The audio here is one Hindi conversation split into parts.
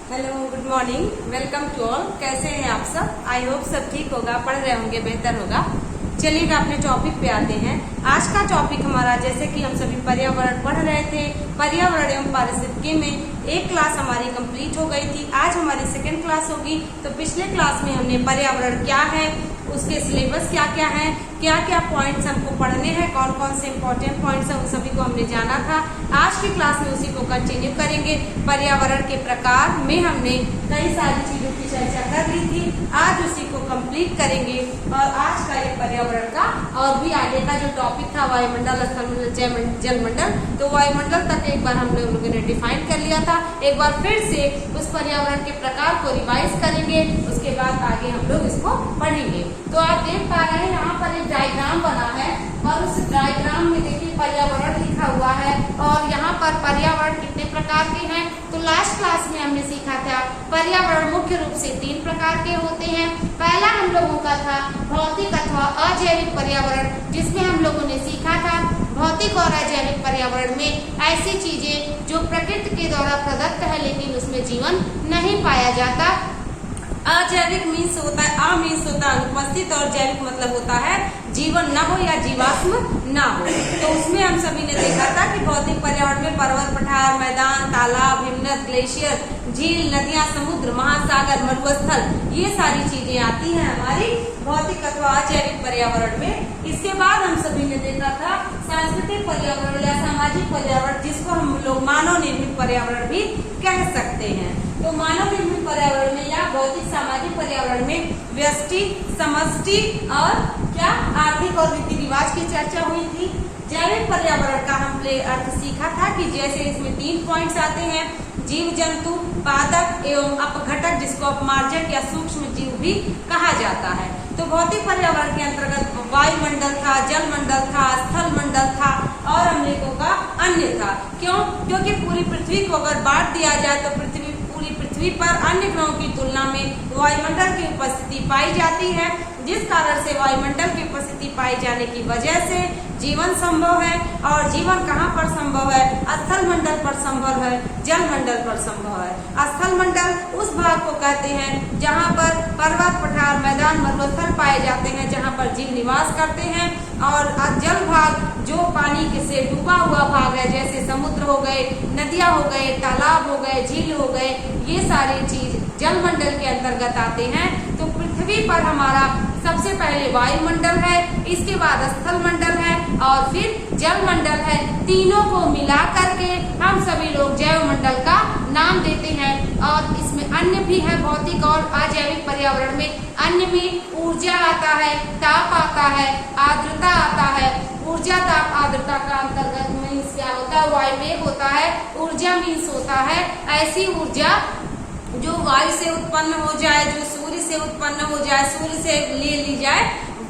Hello, good morning, welcome to all. कैसे हैं आप सब? आई होप सब ठीक होगा, पढ़ रहे होंगे, बेहतर होगा। चलिए अपने टॉपिक पे आते हैं। आज का टॉपिक हमारा, जैसे कि हम सभी पर्यावरण पढ़ रहे थे, पर्यावरण एवं पारिस्थितिकी में एक क्लास हमारी कंप्लीट हो गई थी। आज हमारी सेकंड क्लास होगी। तो पिछले क्लास में हमने पर्यावरण क्या है, उसके सिलेबस क्या क्या है, क्या क्या पॉइंट्स हमको पढ़ने हैं, कौन कौन से इम्पोर्टेंट पॉइंट्स हैं, उन सभी को हमने जाना था। आज की क्लास में उसी को कंटिन्यू करेंगे। पर्यावरण के प्रकार में हमने कई सारी चीजों की चर्चा कर ली थी, आज उसी को कंप्लीट करेंगे। और आज का ये पर्यावरण का और भी आगे का जो टॉपिक था, वायुमंडल, स्थलमंडल, जलमंडल, तो वायुमंडल तक एक बार हम लोगों ने डिफाइन कर लिया था। एक बार फिर से उस पर्यावरण के प्रकार को रिवाइज करेंगे, उसके बाद आगे हम लोग इसको पढ़ेंगे। तो आप देख पा रहे हैं यहाँ पर एक डायग्राम बना है और उस डायग्राम में देखिए पर्यावरण लिखा हुआ है और यहाँ पर पर्यावरण कितने प्रकार के हैं। तो लास्ट क्लास में हमने सीखा था पर्यावरण मुख्य रूप से 3 प्रकार के होते हैं। पहला हम लोगों का था भौतिक अथवा अजैविक पर्यावरण, जिसमें हम लोगों ने सीखा था भौतिक और अजैविक पर्यावरण में ऐसी चीजें जो प्रकृति के द्वारा प्रदत्त है लेकिन उसमें जीवन नहीं पाया जाता। अजैविक मीन्स होता है, अ मीन्स होता है अनुपस्थित और जैविक मतलब होता है जीवन न हो या जीवाश्म न हो। तो उसमें हम सभी ने देखा था कि भौतिक पर्यावरण में पर्वत, पठार, मैदान, तालाब, हिमनद, ग्लेशियर, झील, नदियां, समुद्र, महासागर, मरुस्थल, ये सारी चीजें आती हैं हमारी भौतिक अथवा अजैविक पर्यावरण में। इसके बाद हम सभी ने देखा था सांस्कृतिक पर्यावरण या सामाजिक पर्यावरण, जिसको हम लोग मानव निर्मित पर्यावरण भी कह सकते हैं। तो मानव निर्मित पर्यावरण में या भौतिक सामाजिक पर्यावरण में व्यष्टि, समष्टि और क्या आर्थिक और रीति रिवाज की चर्चा हुई थी। जैविक पर्यावरण का हमने अर्थ सीखा था कि जैसे इसमें 3 पॉइंट्स आते हैं, जीव जंतु, पादप एवं अपघटक, जिसको अपमार्जक या सूक्ष्म जीव भी कहा जाता है। तो भौतिक पर्यावरण के अंतर्गत वायुमंडल था, जलमंडल था, स्थल मंडल था और हम लोगों का अन्य था। क्यों? क्योंकि पूरी पृथ्वी को अगर बांट दिया जाए तो पूरी पृथ्वी पर अन्य ग्रहों की तुलना में वायुमंडल की उपस्थिति पाई जाती है, जिस कारण से वायुमंडल की उपस्थिति पाई जाने की वजह से जीवन संभव है। और जीवन कहाँ पर संभव है? स्थल मंडल पर संभव है, जल मंडल पर संभव है। स्थल मंडल उस भाग को कहते हैं जहाँ पर पर्वत, पठार, मैदान, मरुस्थल पाए जाते हैं, जहाँ पर जीव निवास करते हैं। और जल भाग जो पानी से डूबा हुआ भाग है, जैसे समुद्र हो गए, नदियां हो गए, तालाब हो गए, झील हो गए, ये सारी चीज जल मंडल के अंतर्गत आते हैं। तो पृथ्वी पर हमारा सबसे पहले वायुमंडल है, इसके बाद स्थल मंडल है और फिर जल मंडल है। तीनों को मिला करके हम सभी लोग जैव मंडल का नाम देते हैं। और इसमें अन्य भी है, भौतिक और अजैविक पर्यावरण में अन्य भी ऊर्जा आता है, ताप आता है, आर्द्रता आता है। ऊर्जा, ताप, आर्द्रता का अंतर्गत मीन्स क्या होता है? वायुवेग होता है। ऊर्जा मीन्स होता है ऐसी ऊर्जा जो वायु से उत्पन्न हो जाए, जो सूर्य से उत्पन्न हो जाए, सूर्य से ले ली जाए,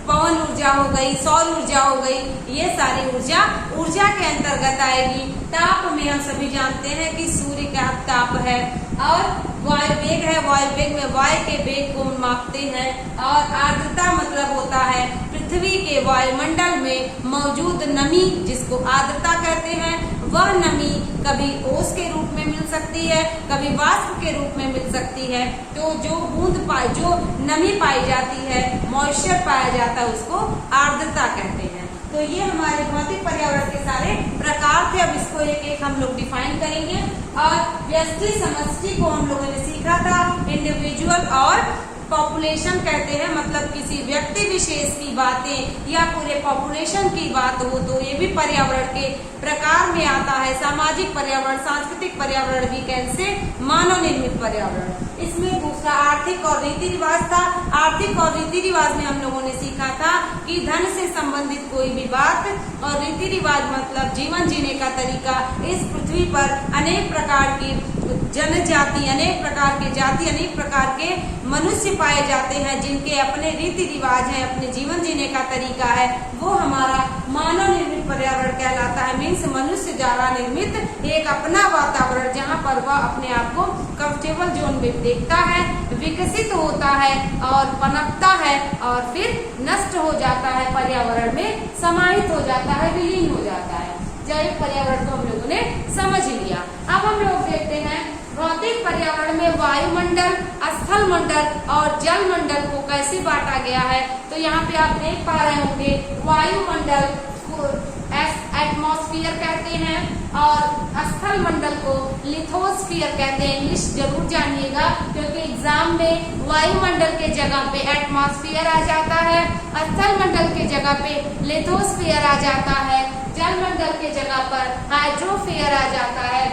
पवन ऊर्जा हो गई, सौर ऊर्जा हो गई, ये सारी ऊर्जा के अंतर्गत आएगी। ताप में हम सभी जानते हैं कि सूर्य का ताप है। और वायु वेग है, वायु वेग में वायु के वेग को मापते हैं। और आर्द्रता मतलब होता है पृथ्वी के वायुमंडल में मौजूद नमी, जिसको आर्द्रता कहते हैं। वह नमी कभी ओस के रूप में मिल सकती है, कभी वाष्प के रूप में मिल सकती है। तो जो नमी पाई जाती है, मॉइस्चर पाया जाता है, उसको आर्द्रता कहते हैं। तो ये हमारे भौतिक पर्यावरण के सारे प्रकार थे। अब इसको एक एक हम लोग डिफाइन करेंगे। और व्यष्टि, समष्टि को हम लोगों ने सीखा था। इंडिविजुअल और पॉपुलेशन कहते हैं, मतलब किसी व्यक्ति विशेष की बातें या पूरे पॉपुलेशन की बात हो तो ये भी पर्यावरण के प्रकार में आता है। सामाजिक पर्यावरण, सांस्कृतिक पर्यावरण भी कैसे, मानव निर्मित पर्यावरण। इसमें दूसरा आर्थिक और रीति रिवाज था। आर्थिक और रीति रिवाज में हम लोगों ने सीखा था कि धन से संबंधित कोई भी बात, और रीति रिवाज मतलब जीवन जीने का तरीका। इस पृथ्वी पर अनेक प्रकार की जनजाति, अनेक प्रकार के जाति, अनेक प्रकार के मनुष्य पाए जाते हैं, जिनके अपने रीति रिवाज हैं, अपने जीवन जीने का तरीका है। वो हमारा मानव निर्मित पर्यावरण कहलाता है। मीन्स मनुष्य द्वारा निर्मित एक अपना वातावरण, जहाँ पर वह अपने आप को कंफर्टेबल जोन में देखता है, विकसित होता है और पनपता है और फिर नष्ट हो जाता है, पर्यावरण में समाहित हो जाता है, विलीन हो जाता है। जैविक पर्यावरण को हम लोगों ने समझ लिया। अब हम लोग देखते हैं भौतिक भौतिक पर्यावरण में वायुमंडल, स्थल मंडल और जल मंडल को कैसे बांटा गया है। तो यहाँ पे आप देख पा रहे होंगे वायुमंडल को एटमॉस्फेयर कहते हैं और स्थल मंडल को लिथोस्फीयर कहते हैं। इंग्लिश जरूर जानिएगा क्योंकि एग्जाम में वायुमंडल के जगह पे एटमॉस्फेयर आ जाता है, स्थल मंडल के जगह पे लिथोस्फीयर आ जाता है, जल मंडल के जगह पर हाइड्रोफेयर आ जाता है,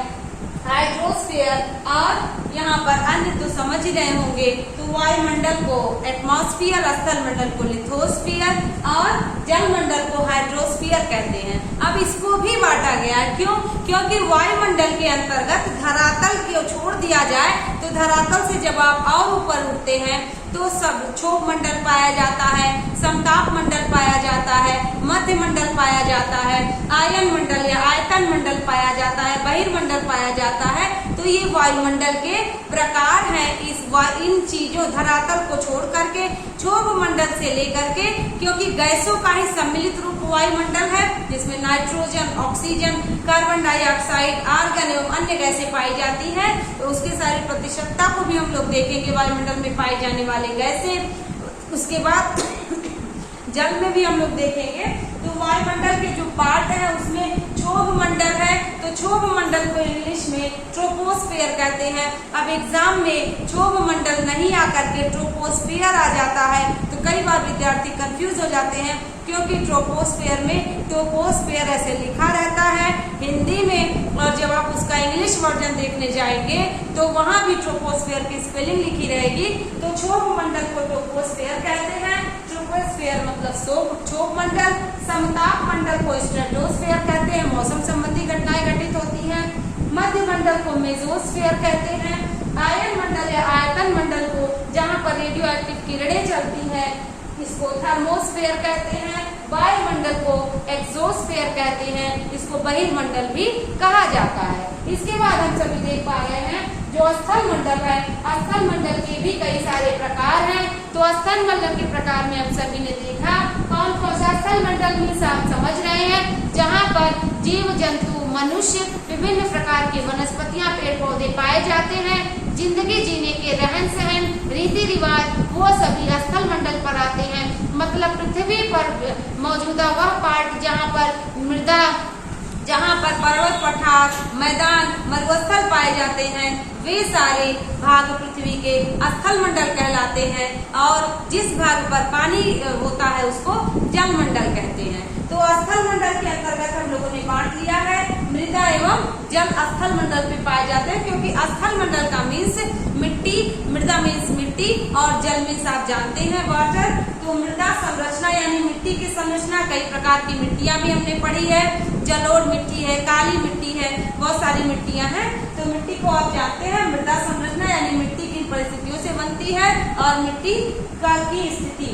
हाइड्रोस्फीयर। और यहाँ पर अन्य तो समझ ही रहे होंगे। तो वायुमंडल को एटमॉस्फेयर, स्थल मंडल को लिथोस्फीयर और जल मंडल को हाइड्रोस्फीयर कहते हैं। अब इसको भी बांटा गया है, क्यों? क्योंकि वायुमंडल के अंतर्गत धरातल को छोड़ दिया जाए तो धरातल से जब आप और ऊपर उठते हैं तो सब क्षोभ मंडल पाया जाता है, समताप मंडल पाया जाता है, मध्य मंडल पाया जाता है, आयन मंडल या आयतन मंडल पाया जाता है, बहिर्मंडल पाया जाता है। तो ये वायुमंडल के प्रकार हैं। इन चीजों धरातल को छोड़ करके क्षोभ मंडल से लेकर के, क्योंकि गैसों का ही सम्मिलित रूप वायुमंडल है जिसमें nitrogen, oxygen, carbon dioxide, argon एवं अन्य गैसें पाई जाती है। तो उसके सारी प्रतिशतता को भी हम लोग देखेंगे वायुमंडल में पाई जाने वाले गैसें। उसके बाद जल में भी हम लोग देखेंगे। तो वायुमंडल के जो पार्ट है उसमें क्षोभ मंडल है, तो क्षोभ मंडल को इंग्लिश में ट्रोपोस्फेयर कहते हैं। अब एग्जाम में क्षोभ मंडल नहीं आकर के ट्रोपोस्फेयर आ जाता है तो कई बार विद्यार्थी कंफ्यूज हो जाते हैं, क्योंकि ट्रोपोस्फेयर में टोपोस्फेयर ऐसे लिखा रहता है हिंदी में, और जब आप उसका इंग्लिश वर्जन देखने जाएंगे तो वहां भी ट्रोपोस्फेयर की स्पेलिंग लिखी रहेगी। तो क्षोभ मंडल को टोपोस्फेयर कहते हैं, ट्रोपोस्फेयर मतलब क्षोभ मंडल, समताप मंडल को स्ट्रेटोस्फेयर कहते हैं, मौसम संबंधी घटनाएं घटित होती हैं, मध्य मंडल को मेसोस्फेयर कहते हैं, आयन मंडल या आयतन मंडल को जहाँ पर रेडियो एक्टिव किरणें चलती हैं इसको थर्मोस्फेयर कहते हैं, वायुमंडल को एक्सोस्फेयर कहते हैं, इसको बहिर्मंडल भी कहा जाता है। इसके बाद हम सभी देख पा रहे हैं जो स्थल मंडल है, स्थल मंडल के भी कई सारे प्रकार हैं। तो स्थल मंडल के प्रकार में हम सभी ने देखा कौन कौन सा स्थल मंडल में आप समझ रहे हैं, जहाँ पर जीव जंतु, मनुष्य, विभिन्न प्रकार की वनस्पतियां, पेड़ पौधे पाए जाते हैं, जिंदगी जीने के रहन सहन, रीति रिवाज वो सभी स्थल मंडल पर आते हैं। मतलब पृथ्वी पर मौजूदा वह पार्ट जहाँ पर मृदा, जहाँ पर पर्वत, पठार, मैदान, मरुस्थल पाए जाते हैं, वे सारे भाग पृथ्वी के स्थल मंडल कहलाते हैं। और जिस भाग पर पानी होता है उसको जल मंडल कहते हैं। तो स्थल मंडल के अंतर्गत हम लोगों ने बांट लिया है मृदा एवं जल स्थल मंडल पे पाए जाते हैं, क्योंकि स्थल मंडल का मीन्स मिट्टी, मृदा मीन्स मिट्टी और जल मीन्स आप जानते हैं वाटर। तो मृदा संरचना यानी मिट्टी की संरचना, कई प्रकार की मिट्टियां भी हमने पढ़ी है, जलोढ़ मिट्टी है, काली मिट्टी है, बहुत सारी मिट्टियां हैं। तो मिट्टी को आप जानते हैं, मृदा संरचना यानी मिट्टी किन परिस्थितियों से बनती है और मिट्टी का की स्थिति।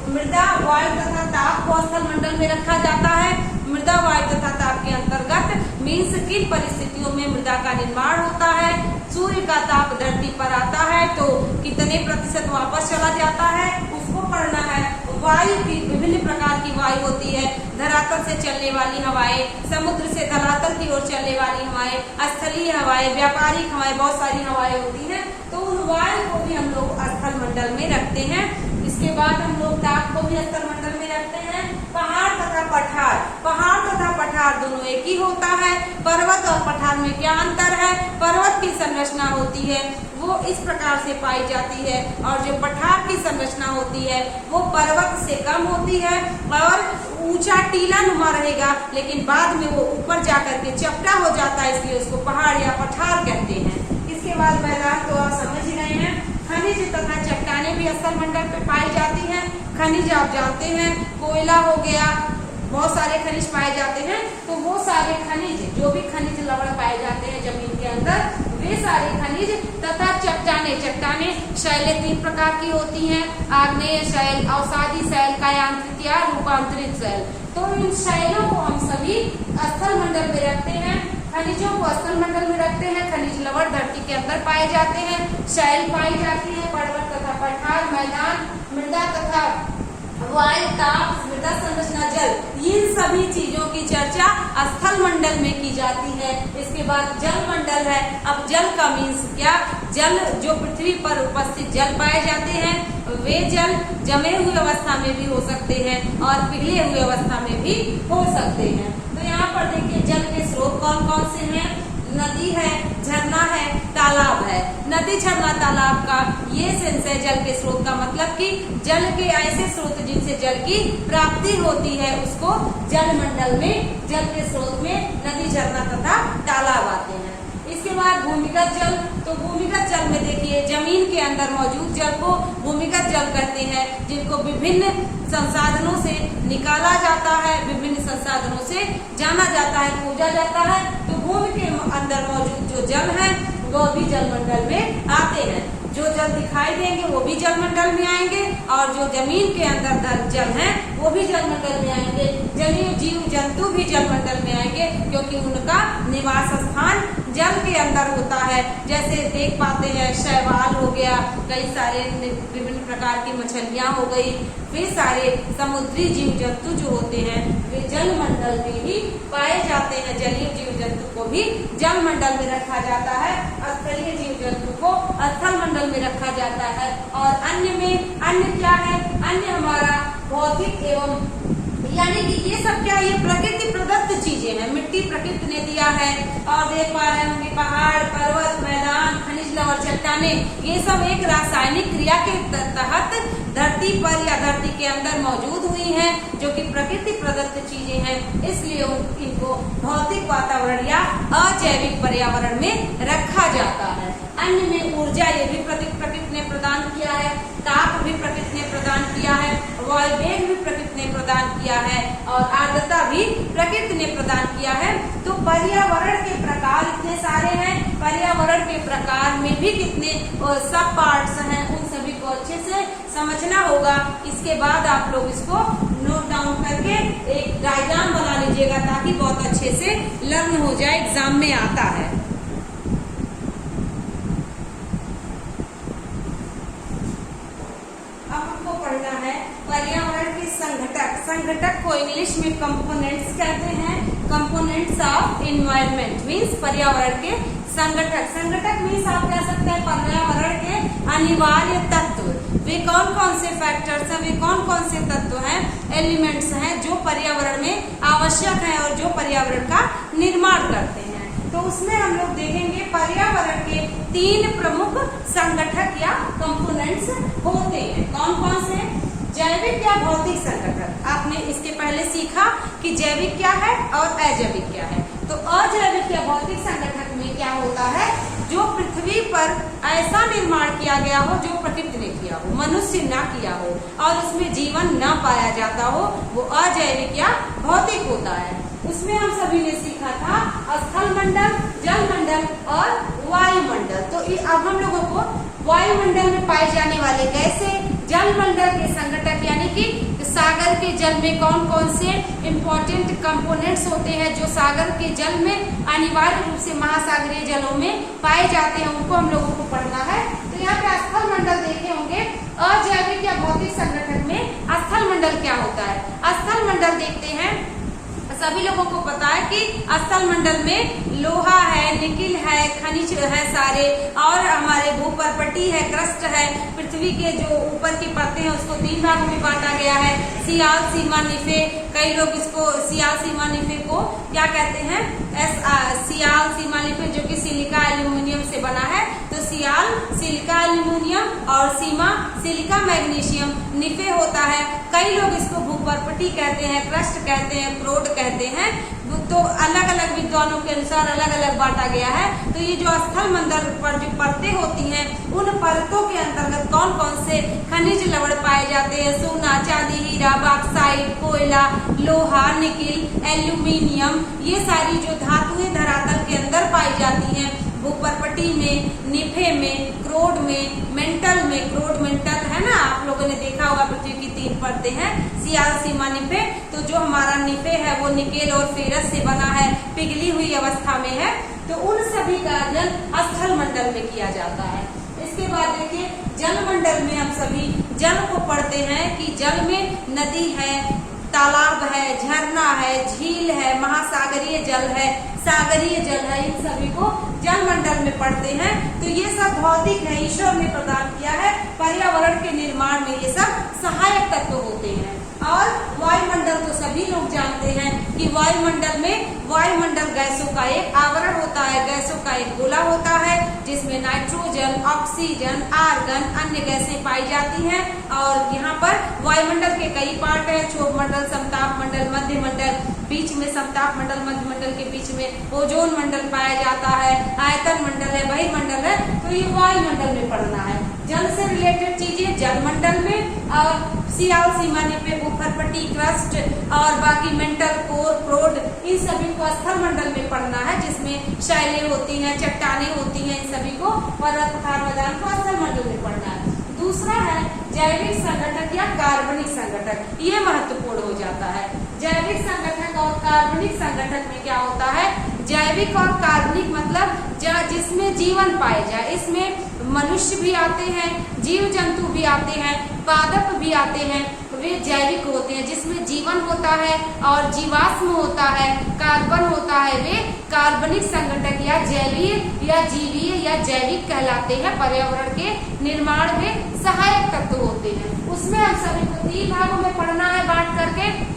मृदा, वायु तथा ताप को स्थल मंडल में रखा जाता है। मृदा, वायु तथा ताप के अंतर्गत मीन्स किन परिस्थितियों में मृदा का निर्माण होता है, सूर्य का ताप धरती पर आता है तो कितने प्रतिशत वापस चला जाता है उसको पढ़ना है। वायु की विभिन्न प्रकार की वायु होती है, धरातल से चलने वाली हवाएं, समुद्र से धरातल की ओर चलने वाली हवाएं, स्थलीय हवाएं, व्यापारिक हवाएं, बहुत सारी हवाएं होती हैं। तो उन वायु को भी हम लोग स्थल मंडल में रखते हैं। इसके बाद हम लोग ताप को भी स्थल मंडल में रखते हैं। पहाड़ तथा पठार, पहाड़ तथा पठार दोनों एक ही होता है। पर्वत और पठार में क्या अंतर है? पर्वत की संरचना होती है वो इस प्रकार से पाई जाती है, और जो पठार की संरचना होती है वो पर्वत से कम होती है और ऊंचा टीला नुमा रहेगा, लेकिन बाद में वो ऊपर जाकर के चपटा हो जाता है, इसलिए उसको पहाड़ या पठार कहते हैं। इसके बाद मैदान तो आप समझ ही रहे हैं। खनिज तथा चट्टाने भी स्थल मंडल पे पाई जाती हैं। खनिज आप जानते हैं, कोयला हो गया, बहुत सारे खनिज पाए जाते हैं। तो वो सारे खनिज, जो भी खनिज लवण पाए जाते हैं जमीन के अंदर, वे सारे खनिज तथा चट्टाने, चट्टाने शैलें 3 प्रकार की होती हैं, आग्नेय शैल, अवसादी शैल, कायांतरित या रूपांतरित शैल। तो इन शैलों को हम सभी स्थल मंडल में रखते हैं। खनिजों को स्थल मंडल में रखते हैं। खनिज लवण धरती के अंदर पाए जाते हैं। शैल पाई जाती है पर्वत तथा पठार, मैदान, मृदा तथा वायु, ताप, मृदा संरचना, जल, इन सभी चीजों की चर्चा स्थल मंडल में की जाती है। इसके बाद जल मंडल है। अब जल का मीन्स क्या? जल जो पृथ्वी पर उपस्थित जल पाए जाते हैं वे जल जमे हुए अवस्था में भी हो सकते हैं और पिघले हुए अवस्था में भी हो सकते हैं। तो यहाँ पर देखिए जल के स्रोत कौन कौन से हैं? नदी है, झरना है, तालाब है। नदी, झरना, तालाब का ये सेंस है जल के स्रोत का, मतलब कि जल के ऐसे स्रोत जिनसे जल की प्राप्ति होती है उसको जल मंडल में, जल के स्रोत में नदी, झरना तथा तालाब आते हैं। इसके बाद भूमिगत जल। तो भूमिगत जल में देखिए जमीन के अंदर मौजूद जल को भूमिगत जल कहते हैं, जिनको विभिन्न संसाधनों से निकाला जाता है, विभिन्न संसाधनों से जाना जाता है, खोजा जाता है। तो भूमि के अंदर मौजूद जो जल है वो भी जल मंडल में आते हैं। जो जल दिखाई देंगे वो भी जल मंडल में आएंगे और जो जमीन के अंदर जल है वो भी जल मंडल में आएंगे। जलीय जीव जंतु भी जल मंडल में आएंगे क्योंकि उनका निवास स्थान जल के अंदर होता है। जैसे देख पाते हैं शैवाल हो गया, कई सारे विभिन्न प्रकार की मछलियां हो गई, वे सारे समुद्री जीव जंतु जो होते हैं वे जल मंडल में ही पाए जाते हैं। जलीय जीव जंतु को भी जल मंडल में रखा जाता है, स्थलीय जीव जंतु को स्थल मंडल में रखा जाता है। और अन्य क्या है? अन्य हमारा भौतिक एवं यानी कि ये सब क्या, ये प्रकृति प्रदत्त चीजें हैं। मिट्टी प्रकृति ने दिया है और देख पा रहे होंगे पहाड़, पर्वत, मैदान, खनिज लवण, चट्टाने, ये सब एक रासायनिक क्रिया के तहत धरती पर या धरती के अंदर मौजूद हुई हैं, जो कि प्रकृति प्रदत्त चीजें हैं। इसलिए इनको भौतिक वातावरण या अजैविक पर्यावरण में रखा जाता है। अन्य में ऊर्जा, ये भी प्रकृति ने प्रदान किया है। ताप भी प्रकृति ने प्रदान किया है। वायु वेग भी प्रकृति ने प्रदान किया है और आर्द्रता भी प्रकृति ने प्रदान किया है। तो पर्यावरण के प्रकार इतने सारे हैं। पर्यावरण के प्रकार में भी कितने सब पार्ट्स हैं, उन सभी को अच्छे से समझना होगा। इसके बाद आप लोग इसको नोट डाउन करके एक डायग्राम बना लीजिएगा ताकि बहुत अच्छे से लर्न हो जाए, एग्जाम में आता है। पर्यावरण के संघटक, संघटक को इंग्लिश में कंपोनेंट्स कहते हैं। कंपोनेंट्स ऑफ एनवायरनमेंट मीन्स पर्यावरण के संघटक। संघटक मीन्स आप कह सकते हैं पर्यावरण के अनिवार्य तत्व। वे कौन कौन से फैक्टर्स हैं, वे कौन कौन से तत्व हैं, एलिमेंट्स हैं जो पर्यावरण में आवश्यक हैं और जो पर्यावरण का निर्माण करते हैं। तो उसमें हम लोग देखेंगे पर्यावरण के 3 प्रमुख संगठक या कंपोनेंट्स होते हैं। कौन कौन से? जैविक या भौतिक संगठक। आपने इसके पहले सीखा कि जैविक क्या है और अजैविक क्या है। तो अजैविक या भौतिक संगठक में क्या होता है? जो पृथ्वी पर ऐसा निर्माण किया गया हो जो प्रकृति ने किया हो, मनुष्य ना किया हो और उसमें जीवन ना पाया जाता हो, वो अजैविक या भौतिक होता है। उसमें हम सभी ने सीखा था स्थल मंडल, जल मंडल और वायुमंडल। तो अब हम लोगों को वायुमंडल में पाए जाने वाले गैसें, जल मंडल के संगठक यानी कि सागर के जल में कौन कौन से इम्पोर्टेंट कंपोनेंट्स होते हैं जो सागर के जल में अनिवार्य रूप से महासागरीय जलों में पाए जाते हैं, उनको हम लोगों को पढ़ना है। तो यहाँ पे स्थल मंडल देखे होंगे। अजैविक या भौतिक संगठन में स्थल मंडल क्या होता है? स्थल मंडल देखते हैं, सभी लोगों को पता है कि स्थल मंडल में लोहा है, निकिल है, खनिज है सारे, और हमारे भूपर्पटी है, क्रस्ट है। पृथ्वी के जो ऊपर की परतें हैं उसको 3 भागों में बांटा गया है, सियाल, सीमा, निफे। कई लोग इसको सियाल, सीमा, निफे को क्या कहते हैं? सियाल, सीमा, निफे जो कि सिलिका एल्यूमिनियम से बना है। तो सियाल सिलिका एल्यूमिनियम और सीमा सिलिका मैग्नीशियम, निफे होता है। कई लोग इसको भूपर्पटी कहते हैं, क्रस्ट कहते हैं, क्रोड कहते हैं। तो अलग अलग विद्वानों के अनुसार अलग अलग बांटा गया है। तो ये जो स्थल मंडल पर जो परतें होती हैं उन परतों के अंतर्गत कौन कौन से खनिज लवण पाए जाते हैं? सोना, चांदी, हीरा, बॉक्साइट, कोयला, लोहा, निकिल, एल्यूमिनियम, ये सारी जो धातुएं धरातल के अंदर पाई जाती हैं। भूपर्पटी में, निफे में, क्रोड में, मेंटल में। क्रोड मेंटल है ना, आप लोगों ने देखा होगा पृथ्वी की 3 परतें हैं, सियाल, सीमा, निफे। तो जो हमारा निफे है वो निकेल और फेरस से बना है, पिघली हुई अवस्था में है। तो उन सभी का अध्ययन स्थल मंडल में किया जाता है। इसके बाद देखिए जल मंडल में हम सभी जल को पढ़ते हैं कि जल में नदी है, तालाब है, झरना है, झील है, महासागरीय जल है, सागरीय जल है, इन सभी को जल मंडल में पढ़ते हैं। तो ये सब भौतिक है, ईश्वर ने प्रदान किया है, पर्यावरण के निर्माण में ये सब सहायक तत्व होते हैं। और वायुमंडल तो सभी लोग जानते हैं कि वायुमंडल गैसों का एक आवरण होता है, गैसों का एक गोला होता है जिसमें नाइट्रोजन, ऑक्सीजन, आर्गन, अन्य गैसें पाई जाती हैं। और यहाँ पर वायुमंडल के कई पार्ट है, क्षोभ मंडल, समताप मंडल, मध्य मंडल, बीच में समताप मंडल, मध्य मंडल के बीच में ओजोन मंडल पाया जाता है, आयतन मंडल है, बहिर्मंडल है। तो ये वायुमंडल में पढ़ना है। जल से रिलेटेड चीजें जल मंडल में, और सियाल सीमाने पे ऊपर पट्टी, क्रस्ट और बाकी मेंटल, कोर, प्रोड, इन सभी को स्थल मंडल में पढ़ना है जिसमें शैलें होती हैं, चट्टानें होती हैं, इन सभी को पर्वत, पठार, मैदान को स्थल मंडल में पढ़ना है। दूसरा है जैविक संगठक या कार्बनिक संगठक, ये महत्वपूर्ण हो जाता है। जैविक संगठक और कार्बनिक संगठक में क्या होता है? जैविक और कार्बनिक मतलब जिसमें जीवन पाए जाए, इसमें मनुष्य भी आते हैं, जीव जंतु भी आते हैं, पादप भी आते हैं, वे जैविक होते हैं जिसमें जीवन होता है और जीवाश्म होता है, कार्बन होता है, वे कार्बनिक संगठक या जैवीय या जीवीय या जैविक कहलाते हैं, पर्यावरण के निर्माण में सहायक तत्व होते हैं। उसमें हम सभी को 3 भागों में पढ़ना है बांट करके।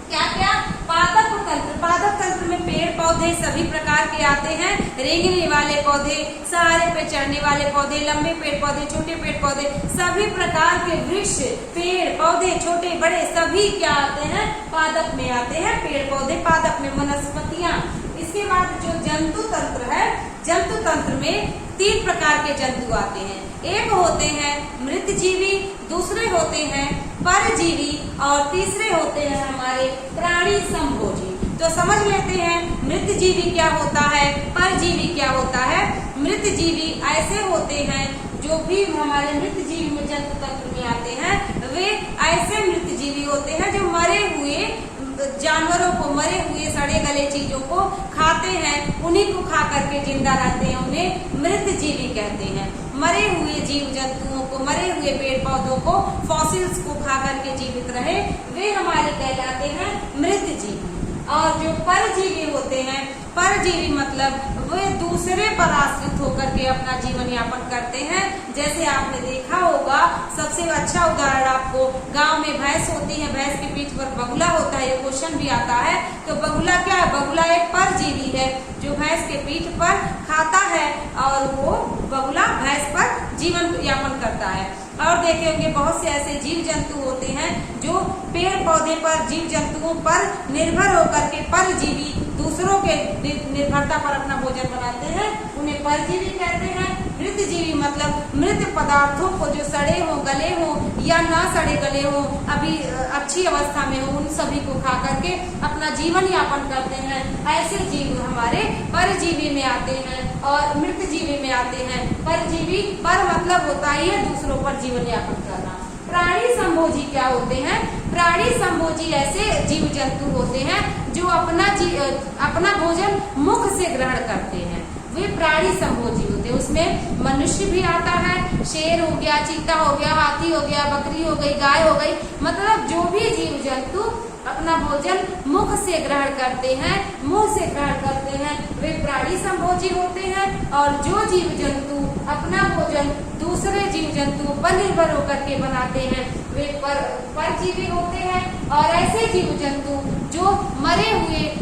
क्या क्या? पादप तंत्र। पादप तंत्र में पेड़ पौधे सभी प्रकार के आते हैं, रेंगने वाले पौधे, सहारे पे चढ़ने वाले पौधे, लंबे पेड़ पौधे, छोटे पेड़ पौधे, सभी प्रकार के वृक्ष, पेड़ पौधे, छोटे बड़े सभी क्या आते हैं? पादप में आते हैं। पेड़ पौधे पादप में, वनस्पतियां। इसके बाद जो जंतु तंत्र है, जंतु तंत्र में 3 प्रकार के जंतु आते हैं। एक होते हैं मृतजीवी, दूसरे होते हैं परजीवी और तीसरे होते हैं हमारे प्राणी संभोजी। तो समझ लेते हैं मृतजीवी क्या होता है, परजीवी क्या होता है। मृतजीवी ऐसे होते हैं जो भी हमारे मृतजीवी में जंतु तंत्र में आते हैं, वे ऐसे मृतजीवी होते हैं जो मरे हुए जानवरों को, मरे हुए सड़े गले चीजों को खाते हैं, उन्हीं को खा करके जिंदा रहते हैं, उन्हें मृतजीवी कहते हैं। मरे हुए जीव जंतुओं को, मरे हुए पेड़ पौधों को, फॉसिल्स को खा करके जीवित रहे, वे हमारे कहलाते हैं मृतजीवी। और जो परजीवी होते हैं, परजीवी मतलब वे दूसरे पर आश्रित होकर के अपना जीवन यापन करते हैं। जैसे आपने देखा होगा, सबसे अच्छा उदाहरण आपको, गांव में भैंस होती है, भैंस के पीठ पर बगुला होता है, ये क्वेश्चन भी आता है। तो बगुला क्या है? बगुला एक परजीवी है जो भैंस के पीठ पर खाता है और वो बगुला भैंस पर जीवन यापन करता है। और देखे होंगे बहुत से ऐसे जीव जंतु होते हैं जो पेड़ पौधे पर, जीव जंतुओं पर निर्भर होकर के परजीवी, दूसरों के निर्भरता पर अपना भोजन बनाते हैं, उन्हें परजीवी कहते हैं। मृतजीवी मतलब मृत पदार्थों को, जो सड़े हो, गले हो या ना सड़े गले हो, अभी अच्छी अवस्था में हो, उन सभी को खा करके अपना जीवन यापन करते हैं। ऐसे जीव हमारे परजीवी में आते हैं और मृतजीवी में आते हैं। परजीवी पर मतलब होता ही है दूसरों पर जीवन यापन करना। प्राणी संभोजी क्या होते हैं? प्राणी संभोजी ऐसे जीव जंतु होते हैं जो अपना भोजन मुख से ग्रहण करते हैं, वे प्राणी संभोजी होते हैं। उसमें मनुष्य भी आता है, शेर हो गया, चीता हो गया, हाथी हो गया, बकरी हो गई, गाय हो गई, मतलब जो भी जीव जंतु अपना भोजन मुख से ग्रहण करते हैं, मुंह से ग्रहण करते हैं, वे प्राणी संभोजी होते हैं। और जो जीव जंतु अपना भोजन दूसरे जीव जंतुओं पर निर्भर होकर के बनाते हैं, वे परजीवी होते हैं। और ऐसे जीव जंतु जो मरे हुए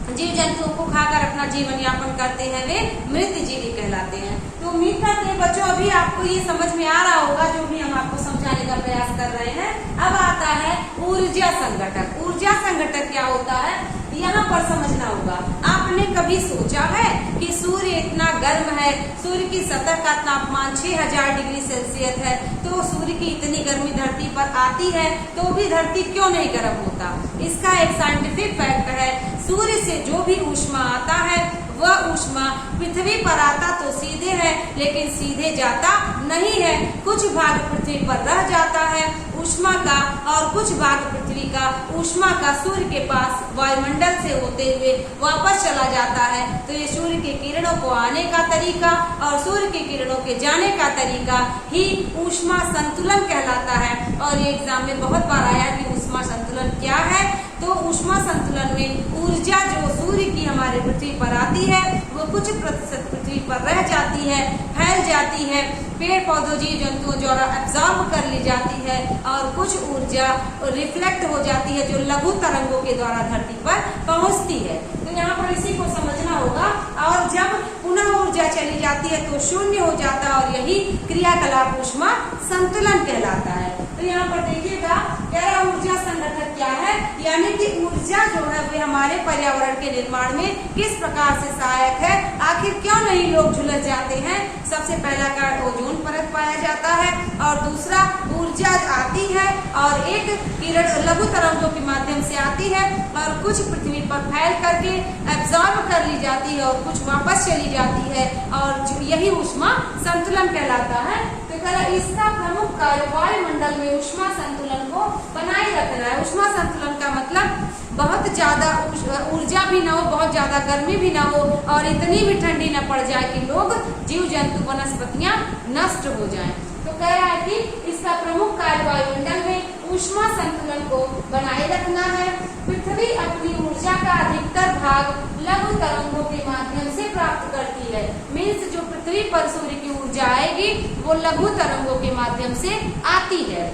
जीव जंतुओं को खाकर अपना जीवन यापन करते हैं, वे मृतजीवी कहलाते हैं। तो उम्मीद करते हैं बच्चों अभी आपको ये समझ में आ रहा होगा जो भी हम आपको समझाने का प्रयास कर रहे हैं। अब आता है ऊर्जा संगठक। ऊर्जा संगठक क्या होता है, यहाँ पर समझना होगा। आपने कभी सोचा है कि सूर्य इतना गर्म है, सूर्य की सतह का तापमान 6000 डिग्री सेल्सियस है, तो सूर्य की इतनी गर्मी धरती पर आती है तो भी धरती क्यों नहीं गर्म होता? इसका एक साइंटिफिक फैक्ट है, सूर्य से जो भी ऊष्मा आता है वह ऊष्मा पृथ्वी पर आता तो सीधे है, लेकिन सीधे जाता नहीं है, कुछ भाग पृथ्वी पर रह जाता है। ऊष्मा का और कुछ भाग पृथ्वी का ऊष्मा का सूर्य के पास वायुमंडल से होते हुए वापस चला जाता है। तो ये सूर्य के किरणों को आने का तरीका और सूर्य के किरणों के जाने का तरीका ही ऊष्मा संतुलन कहलाता है। और ये एग्जाम में बहुत बार आया कि ऊष्मा संतुलन क्या है। तो ऊष्मा संतुलन में ऊर्जा जो सूर्य की हमारे पृथ्वी पर आती है वो कुछ प्रतिशत पृथ्वी पर रह जाती है, फैल जाती है, पेड़ पौधों जीव जंतुओं द्वारा एब्जॉर्ब कर ली जाती है और कुछ ऊर्जा रिफ्लेक्ट हो जाती है जो लघु तरंगों के द्वारा धरती पर पहुंचती है। तो यहाँ पर इसी को समझना होगा। और जब पुनः ऊर्जा चली जाती है तो शून्य हो जाता है और यही क्रियाकलाप ऊष्मा संतुलन कहलाता है। तो यहाँ पर देखिएगा गैर ऊर्जा संगठक क्या है, यानी कि ऊर्जा जो है वे हमारे पर्यावरण के निर्माण में किस प्रकार से सहायक है। आखिर क्यों नहीं लोग झुलस जाते हैं। सबसे पहला कारण ओजोन परत पाया जाता है और दूसरा ऊर्जा आती है और एक किरण लघु तरंगों के माध्यम से आती है और कुछ पृथ्वी पर फैल करके एब्जॉर्ब कर ली जाती है और कुछ वापस चली जाती है और यही ऊष्मा संतुलन कहलाता है। तो इसका प्रमुख कार्य वायुमंडल में ऊष्मा संतुलन को बनाए रखना है। ऊष्मा संतुलन का मतलब बहुत ज्यादा ऊर्जा भी न हो, बहुत ज्यादा गर्मी भी न हो और इतनी भी ठंडी न पड़ जाए कि लोग जीव जंतु वनस्पतियां नष्ट हो जाएं। तो कह रहा है कि इसका प्रमुख कार्य वायुमंडल में ऊष्मा संतुलन को बनाए रखना है। पृथ्वी अपनी ऊर्जा का अधिकतर भाग लघु तरंगों के माध्यम से प्राप्त करती है। मीन्स जो पृथ्वी पर सूर्य की ऊर्जा आएगी वो लघु तरंगों के माध्यम से आती है।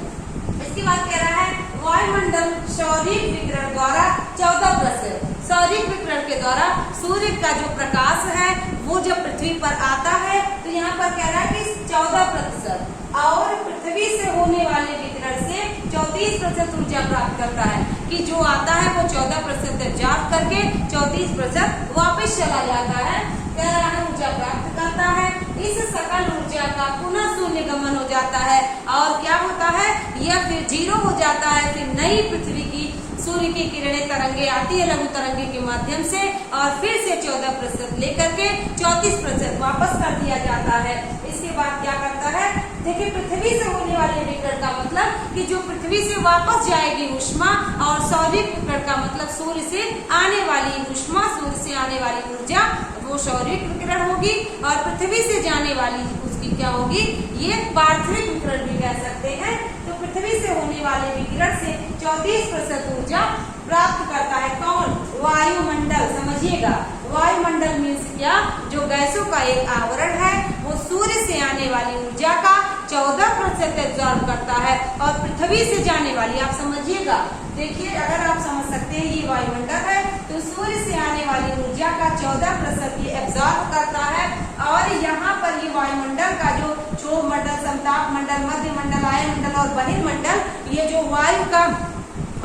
इसके बाद कह रहा है वायुमंडल सौरिक विकिरण द्वारा 14%। सौरिक विकिरण के द्वारा सूर्य का जो प्रकाश है वो जब पृथ्वी पर आता है तो यहाँ पर कह रहा है कि 14% और पृथ्वी से होने वाले विकिरण से 34% ऊर्जा प्राप्त करता है। कि जो आता है वो 14% एब्जॉर्ब करके 34% वापस चला जाता है। कह रहा है ऊर्जा प्राप्त करता है। इस सकल ऊर्जा का पुनः शून्य गमन हो जाता है और क्या होता है यह फिर जीरो हो जाता है। फिर नई पृथ्वी की सूर्य की किरणें तरंगे आती है लघु तरंगे के माध्यम से और फिर से 14% लेकर के 34% वापस कर दिया जाता है। इसके बाद क्या करता है, देखिए पृथ्वी से होने वाले विकिरण का मतलब कि जो पृथ्वी से वापस जाएगी ऊष्मा और सौरिक विकिरण का मतलब सूर्य से आने वाली ऊष्मा, सूर्य से आने वाली ऊर्जा वो सौरिक विकिरण होगी और पृथ्वी से जाने वाली उसकी क्या होगी, ये पार्थिव विकिरण भी कह सकते हैं। तो पृथ्वी से होने वाले विकिरण से 34% ऊर्जा प्राप्त करता है कौन, वायुमंडल। समझिएगा वायुमंडल मीन्स क्या, जो गैसों का एक आवरण है वो सूर्य से आने वाली ऊर्जा का 14% एब्जॉर्ब करता है और पृथ्वी से जाने वाली, आप समझिएगा, देखिए अगर आप समझ सकते हैं ये वायुमंडल है तो सूर्य से आने वाली ऊर्जा का 14% ये एब्जॉर्ब करता है। और यहाँ पर ये वायुमंडल का जो क्षोभ मंडल, समताप मंडल, मध्य मंडल, आयनमंडल और बहिर्मंडल, ये जो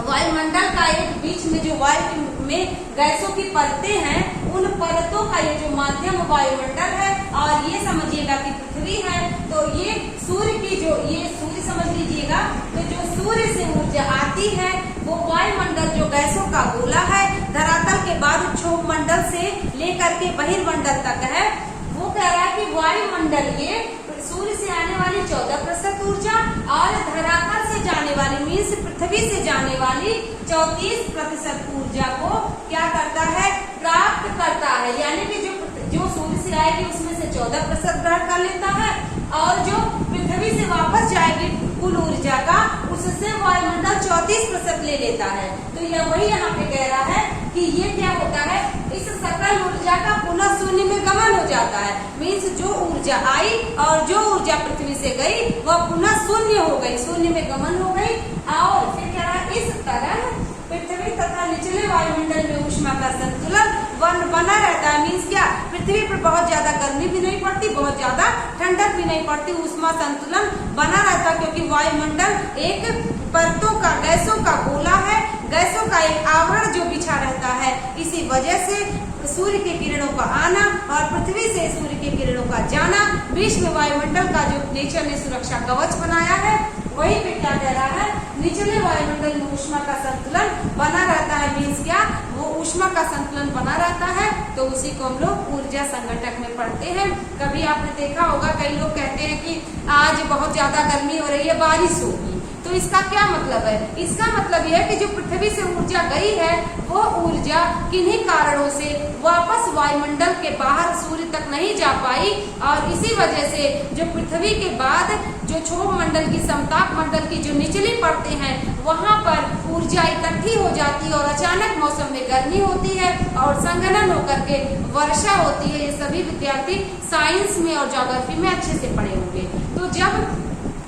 वायुमंडल का एक बीच में जो वायु में गैसों की परतें हैं उन परतों का ये जो माध्यम वायुमंडल है। और ये समझिएगा कि पृथ्वी है तो ये सूर्य की जो ये सूर्य समझ लीजिएगा, तो जो सूर्य से ऊर्जा आती है वो वायुमंडल जो गैसों का गोला है धरातल के बाद क्षोभ मंडल से लेकर के बहिर्मंडल तक है। वो कह रहा है कि वायुमंडल ये सूर्य से आने वाली 14% ऊर्जा और धरातल से जाने वाली मीन्स पृथ्वी से जाने वाली 34% ऊर्जा को क्या करता है, प्राप्त करता है। यानी कि जो सूर्य से आएगी उसमें से 14% ग्रहण कर लेता है और जो पृथ्वी से वापस जाएगी कुल ऊर्जा का उससे वायुमंडल 34% ले लेता है। तो यह वही यहाँ पे कह रहा है कि ये क्या होता है, इस सकल ऊर्जा का पुनः शून्य में गमन हो जाता है। मीन्स जो ऊर्जा आई और जो ऊर्जा पृथ्वी से गई वह पुनः शून्य हो गई, शून्य में गमन हो गई। और फिर क्या रहा, इस तरह पृथ्वी तथा निचले वायुमंडल में ऊष्मा का संतुलन बना रहता है। मीन्स क्या, पृथ्वी पर बहुत ज्यादा गर्मी भी नहीं पड़ती, बहुत ज्यादा ठंडक भी नहीं पड़ती, ऊष्मा संतुलन बना रहता है क्योंकि वायुमंडल एक परतों का, गैसों का गोला है, गैसों का एक आवरण जो बिछा रहता है। इसी वजह से सूर्य के किरणों का आना और पृथ्वी से सूर्य के किरणों का जाना, बीच में वायुमंडल का जो नेचर ने सुरक्षा कवच बनाया है, वही पे क्या कह रहा है, निचले वायुमंडल में ऊष्मा का संतुलन बना रहता है। मीन्स क्या, वो ऊष्मा का संतुलन बना रहता है तो उसी को हम लोग ऊर्जा संगठक में पढ़ते हैं। कभी आपने देखा होगा कई लोग कहते हैं कि आज बहुत ज्यादा गर्मी हो रही है, बारिश होगी, तो इसका क्या मतलब है? इसका मतलब यह है कि जो पृथ्वी से ऊर्जा गई है वो ऊर्जा किन्हीं कारणों से वापस वायुमंडल के बाहर सूर्य तक नहीं जा पाई, और इसी वजह से जो पृथ्वी के बाद जो क्षोभ मंडल की, समताप मंडल की जो निचली परतें हैं वहां पर ऊर्जा इकट्ठी हो जाती है और अचानक मौसम में गर्मी होती है और संघनन होकर के वर्षा होती है। ये सभी विद्यार्थी साइंस में और ज्योग्राफी में अच्छे से पढ़े होंगे। तो जब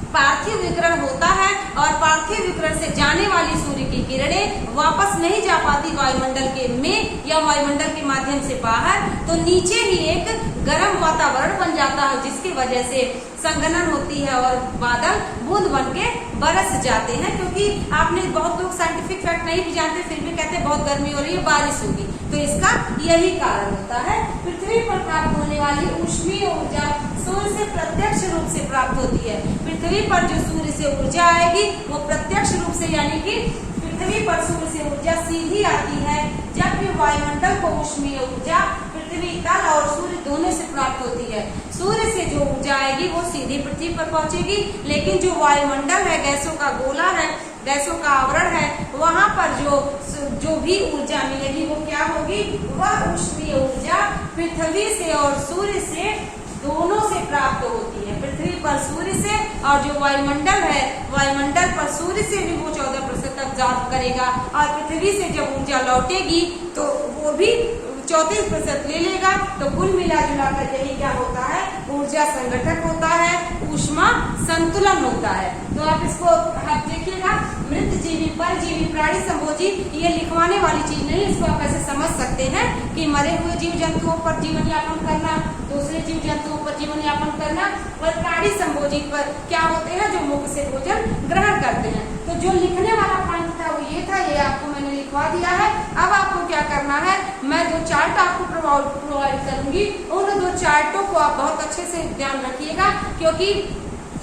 पार्थिव विकिरण होता है और पार्थिव विकिरण से जाने वाली सूर्य की किरणें वापस नहीं जा पाती वायुमंडल के में या वायुमंडल के माध्यम से बाहर, तो नीचे ही एक गर्म वातावरण बन जाता है, जिसकी वजह से संघनन होती है और बादल बूंद बन के बरस जाते हैं। क्योंकि आपने, बहुत लोग साइंटिफिक फैक्ट नहीं भी जानते, फिर भी कहते हैं बहुत गर्मी हो रही है, बारिश होगी, तो इसका यही कारण होता है। पृथ्वी पर प्राप्त होने वाली ऊष्मीय ऊर्जा सूर्य से प्रत्यक्ष रूप से प्राप्त होती है। पृथ्वी पर जो सूर्य से ऊर्जा आएगी वो प्रत्यक्ष रूप से, यानी कि पृथ्वी पर सूर्य से ऊर्जा सीधी आती है, जबकि वायुमंडल को ऊष्मीय ऊर्जा पृथ्वी तल और सूर्य दोनों से प्राप्त होती है। सूर्य से जो ऊर्जा आएगी वो सीधी पृथ्वी पर पहुंचेगी, लेकिन जो वायुमंडल है, गैसों का गोला है, गैसों का आवरण है, वहां पर जो भी ऊर्जा मिलेगी वो क्या होगी? वह ऊष्मीय ऊर्जा पृथ्वी से और सूर्य से दोनों से प्राप्त होती है। पृथ्वी पर सूर्य से, और जो वायुमंडल है, वायुमंडल पर सूर्य से भी वो 14% अब्जॉर्ब करेगा, और पृथ्वी से जब ऊर्जा लौटेगी तो वो भी 34% ले लेगा। तो कुल मिला जुला कर यही क्या होता है? ऊर्जा संगठक होता है, ऊष्मा संतुलन होता है। तो आप इसको देखिएगा, मृत जीवी, परजीवी, प्राणी संभोजी, ये लिखवाने वाली चीज नहीं, इसको आप ऐसे समझ सकते हैं कि मरे हुए जीव जंतुओं पर जीवन यापन करना, दूसरे जीव जंतुओं पर जीवन यापन करना, और प्राणी संभोजी पर क्या होते हैं? जो मुख से भोजन ग्रहण करते हैं। तो जो लिखने वाला पॉइंट था वो ये था, ये आपको मैंने लिखवा दिया है। अब आपको क्या करना है, मैं 2 चार्ट आपको प्रोवाइड करूंगी, उन 2 चार्टों को आप बहुत अच्छे से ध्यान रखिएगा, क्योंकि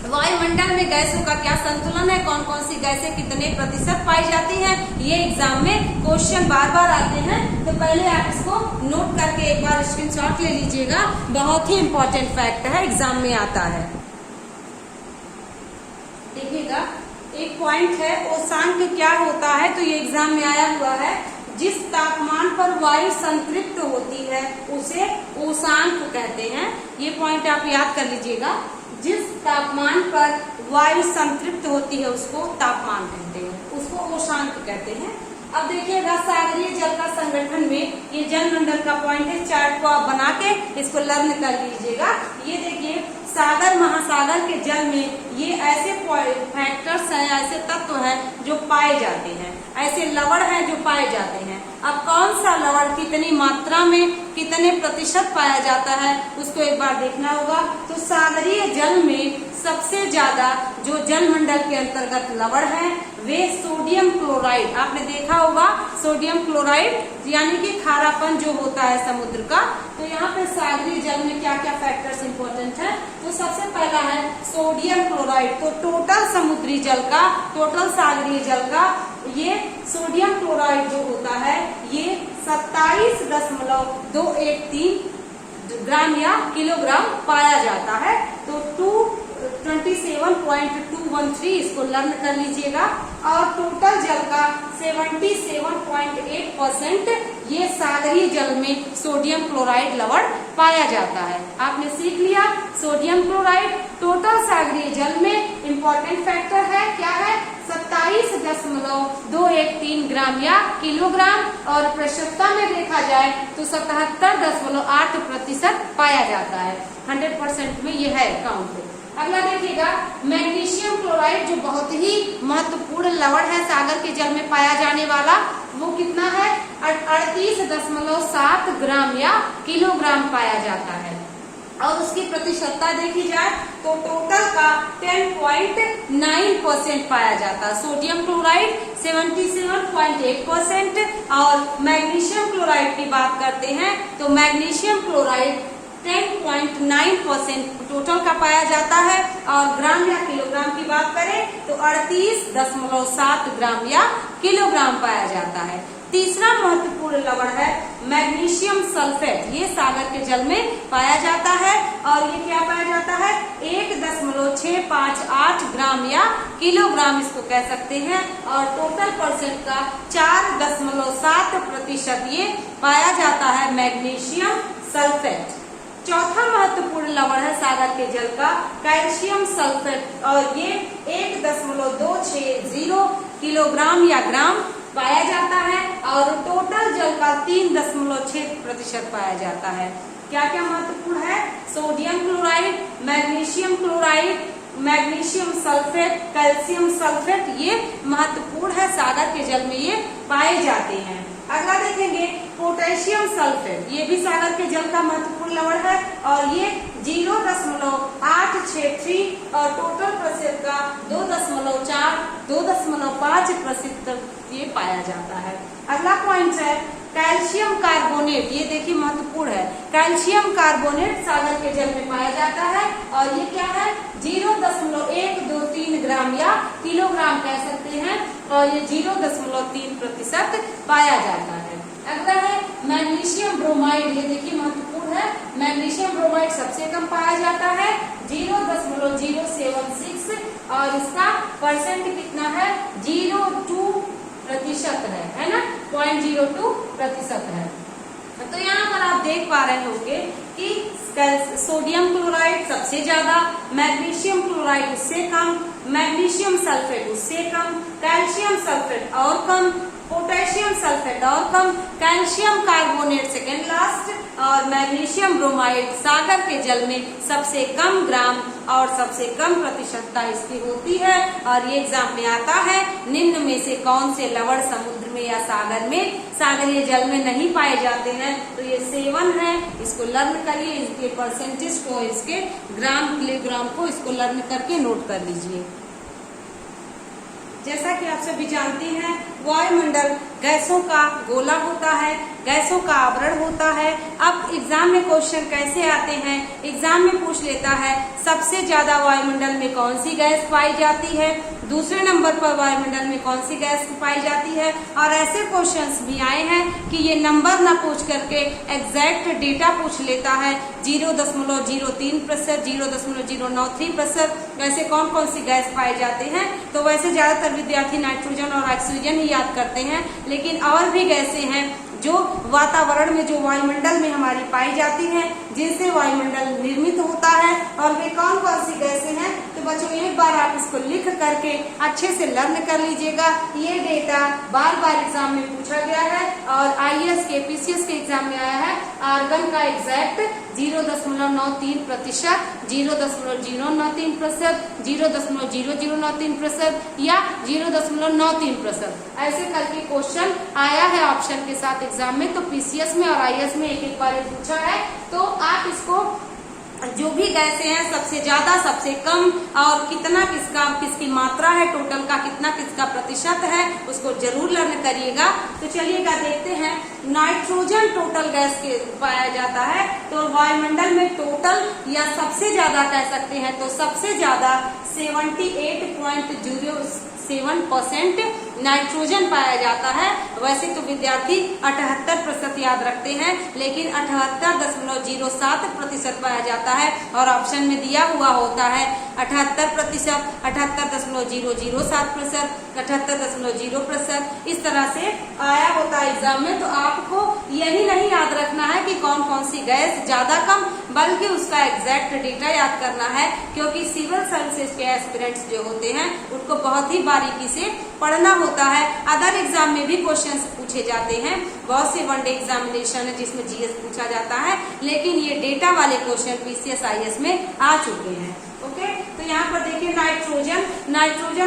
वायुमंडल में गैसों का क्या संतुलन है, कौन कौन सी गैसें कितने प्रतिशत पाई जाती हैं, ये एग्जाम में क्वेश्चन बार बार आते हैं। तो पहले आप इसको नोट करके एक बार स्क्रीनशॉट ले लीजिएगा, बहुत ही इंपॉर्टेंट फैक्ट है, एग्जाम में आता है। देखिएगा, एक पॉइंट है ओशांक क्या होता है, तो ये एग्जाम में आया हुआ है। जिस तापमान पर वायु संतृप्त होती है उसे ओशांक कहते हैं। ये पॉइंट आप याद कर लीजिएगा, जिस तापमान पर वायु संतृप्त होती है उसको तापमान कहते हैं, उसको ओशांक कहते हैं। अब देखिएगा, सागरीय जल का संगठन में ये जल मंडल का पॉइंट है, चार्ट को आप बना के इसको लर्न कर लीजिएगा। ये देखिए, सागर महासागर के जल में ये ऐसे फैक्टर्स हैं, ऐसे तत्व हैं जो पाए जाते हैं, ऐसे लवण हैं जो पाए जाते हैं। अब कौन सा लवण कितनी मात्रा में, कितने प्रतिशत पाया जाता है, उसको एक बार देखना होगा। तो सागरीय जल में सबसे ज्यादा जो जल मंडल के अंतर्गत लवण है वे सोडियम क्लोराइड, आपने देखा होगा सोडियम क्लोराइड, यानी कि खारापन जो होता है समुद्र का। तो यहाँ पे सागरीय जल में क्या क्या फैक्टर्स इंपॉर्टेंट है, तो सबसे पहला है सोडियम क्लोराइड। तो टोटल समुद्री जल का, टोटल सागरीय जल का ये सोडियम क्लोराइड जो होता है ये 27.213 ग्राम या किलोग्राम पाया जाता है। तो 27.213 इसको लर्न कर लीजिएगा। और टोटल जल का 77.8% ये सागरीय जल में सोडियम क्लोराइड लवण पाया जाता है। आपने सीख लिया सोडियम क्लोराइड टोटल सागरीय जल में इंपॉर्टेंट फैक्टर है, क्या है 27.213 ग्राम या किलोग्राम, और प्रतिशतता में देखा जाए तो 77.8% पाया जाता है। 100% में ये है काउंट। अगला देखिएगा, मैग्नीशियम क्लोराइड जो बहुत ही महत्वपूर्ण लवण है सागर के जल में पाया जाने वाला, वो कितना है 38.7 ग्राम या किलोग्राम पाया जाता है। और उसकी प्रतिशतता देखी जाए तो टोटल का 10.9% पाया जाता है। सोडियम क्लोराइड 77.8% और मैग्नीशियम क्लोराइड की बात करते हैं तो मैग्नीशियम क्लोराइड 10.9% टोटल का पाया जाता है। और ग्राम या किलोग्राम की बात करें तो 38.7 ग्राम या किलोग्राम पाया जाता है। तीसरा महत्वपूर्ण लवण है मैग्नीशियम सल्फेट, ये सागर के जल में पाया जाता है और ये क्या पाया जाता है 1.658 ग्राम या किलोग्राम इसको कह सकते हैं। और टोटल परसेंट का 4.7% ये पाया जाता है मैग्नीशियम सल्फेट। चौथा महत्वपूर्ण लवण है सागर के जल का कैल्शियम सल्फेट और ये 1.260 किलोग्राम या ग्राम पाया जाता है और टोटल जल का 3.6% पाया जाता है। क्या क्या महत्वपूर्ण है sodium chloride, magnesium sulphate, calcium sulphate ये महत्वपूर्ण है सागर के जल में ये पाए जाते हैं। अगला देखेंगे पोटेशियम सल्फेट, ये भी सागर के जल का महत्वपूर्ण लवण है और ये 0.863 और टोटल प्रतिशत का 2.5% ये पाया जाता है। अगला पॉइंट है कैल्शियम कार्बोनेट, ये देखिए महत्वपूर्ण है। कैल्शियम कार्बोनेट सागर के जल में पाया जाता है और ये क्या है 0.123 ग्राम या किलोग्राम कह सकते हैं और ये 0.3% पाया जाता है। अगला है मैग्नीशियम ब्रोमाइड, ये देखिए महत्वपूर्ण है। मैग्नीशियम ब्रोमाइड सबसे कम पाया जाता है 0.076 और इसका परसेंट कितना है 0.2% है ना 0.02% है। तो यहाँ पर आप देख पा रहे होंगे कि सोडियम क्लोराइड सबसे ज्यादा, मैग्नीशियम क्लोराइड उससे कम, मैग्नीशियम सल्फेट उससे कम, कैल्शियम सल्फेट और कम, पोटेशियम सल्फेट और कम, कैल्शियम कार्बोनेट सेकेंड लास्ट और मैग्नीशियम ब्रोमाइड सागर के जल में सबसे कम ग्राम और सबसे कम प्रतिशतता इसकी होती है। और ये एग्जाम में आता है निम्न में से कौन से लवण समुद्र में या सागर में सागरीय जल में नहीं पाए जाते हैं। तो ये 7 है, इसको लर्न करिए, इसके परसेंटेज को, इसके ग्राम किलोग्राम को इसको लर्न करके नोट कर लीजिए। जैसा कि आप सभी जानते हैं वायुमंडल गैसों का गोला होता है, गैसों का आवरण होता है। अब एग्जाम में क्वेश्चन कैसे आते हैं, एग्जाम में पूछ लेता है सबसे ज्यादा वायुमंडल में कौन सी गैस पाई जाती है, दूसरे नंबर पर वायुमंडल में कौन सी गैस पाई जाती है। और ऐसे क्वेश्चंस भी आए हैं कि ये नंबर ना पूछ करके एग्जैक्ट डेटा पूछ लेता है 0.03%, 0.093%, वैसे कौन कौन सी गैस पाए जाते हैं। तो वैसे ज्यादातर विद्यार्थी नाइट्रोजन और ऑक्सीजन ही याद करते हैं, लेकिन और भी गैसें हैं जो वातावरण में, जो वायुमंडल में हमारी पाई जाती हैं, जिनसे वायुमंडल निर्मित होता है। और वे कौन कौन सी गैसें हैं तो बच्चों एक बार आप इसको लिख करके अच्छे से लर्न कर लीजिएगा। ये डेटा बार बार एग्जाम में पूछा गया है और IAS के PCS के एग्जाम में आया है। आर्गन का एग्जैक्ट 0.93%, 0.093%, 0.0093% या 0.93%, ऐसे करके क्वेश्चन आया है ऑप्शन के साथ एग्जाम में। तो PCS में और IAS में एक बार पूछा है। तो आप इसको जो भी गैसें हैं सबसे ज्यादा, सबसे कम और कितना किसकी मात्रा है, टोटल का कितना किसका प्रतिशत है, उसको जरूर लर्न करिएगा। तो चलिएगा देखते हैं नाइट्रोजन टोटल गैस के पाया जाता है। तो वायुमंडल में टोटल या सबसे ज्यादा कह सकते हैं तो सबसे ज्यादा 78.07% नाइट्रोजन पाया जाता है। वैसे तो विद्यार्थी 78% याद रखते हैं, लेकिन 78.07% पाया जाता है और ऑप्शन में दिया हुआ होता है 78%, 78.007%, 78.0%, इस तरह से आया होता है एग्जाम में। तो आपको यही नहीं याद रखना है कि कौन कौन सी गैस ज्यादा कम, बल्कि उसका एग्जैक्ट डेटा याद करना है, क्योंकि सिविल सर्विसेज के एस्पिरेंट्स जो होते हैं उनको बहुत ही बारीकी से पढ़ना होता है। अदर एग्जाम में भी क्वेश्चंस पूछे जाते हैं, बहुत से वनडे एग्जामिनेशन है जिसमें GS पूछा जाता है, लेकिन ये डेटा वाले क्वेश्चन PCS IAS में आ चुके हैं। ओके, तो यहाँ पर देखिए नाइट्रोजन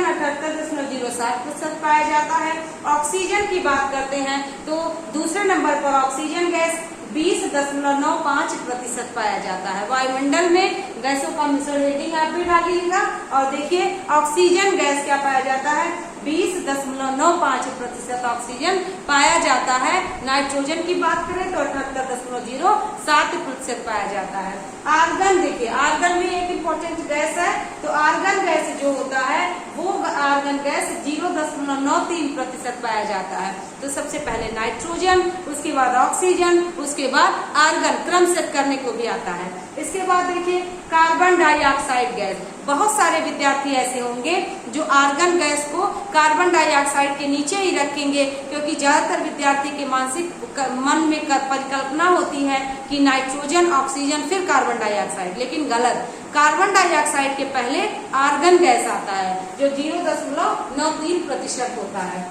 78.07% पाया जाता है। ऑक्सीजन की बात करते हैं तो दूसरे नंबर पर ऑक्सीजन गैस 20.95% पाया जाता है। वायुमंडल में गैसों का मिश्रण रेटिंग आप भी डालिएगा और देखिए ऑक्सीजन गैस क्या पाया जाता है 20.95% ऑक्सीजन पाया जाता है। नाइट्रोजन की बात करें तो 78.07% पाया जाता है। आर्गन देखिए, आर्गन भी एक इम्पोर्टेंट गैस है। तो आर्गन गैस जो होता है वो आर्गन गैस 0.93% पाया जाता है। तो सबसे पहले नाइट्रोजन, उसके बाद ऑक्सीजन, उसके बाद आर्गन, क्रम सेट करने को भी आता है। इसके बाद देखिए कार्बन डाइऑक्साइड गैस। बहुत सारे विद्यार्थी ऐसे होंगे जो आर्गन गैस को कार्बन डाइऑक्साइड के नीचे ही रखेंगे, क्योंकि ज्यादातर विद्यार्थी के मन में परिकल्पना होती है कि नाइट्रोजन, ऑक्सीजन, फिर कार्बन डाइऑक्साइड, लेकिन गलत। कार्बन डाइऑक्साइड के पहले आर्गन गैस आता है जो 0.93% होता है।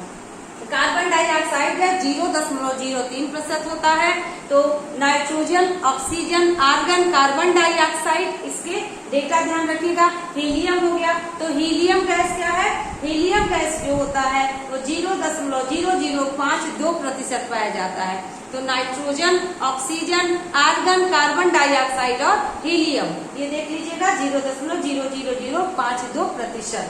कार्बन डाइऑक्साइड गैस 0.03% होता है। तो nitrogen, oxygen, argon, carbon dioxide, इसके डेटा ध्यान रखिएगा। हीलियम हो गया, तो हीलियम गैस क्या है? हीलियम गैस जो होता है वो 0.0052% पाया जाता है। तो nitrogen, oxygen, argon, carbon dioxide और हीलियम, ये देख लीजिएगा 0.0052%।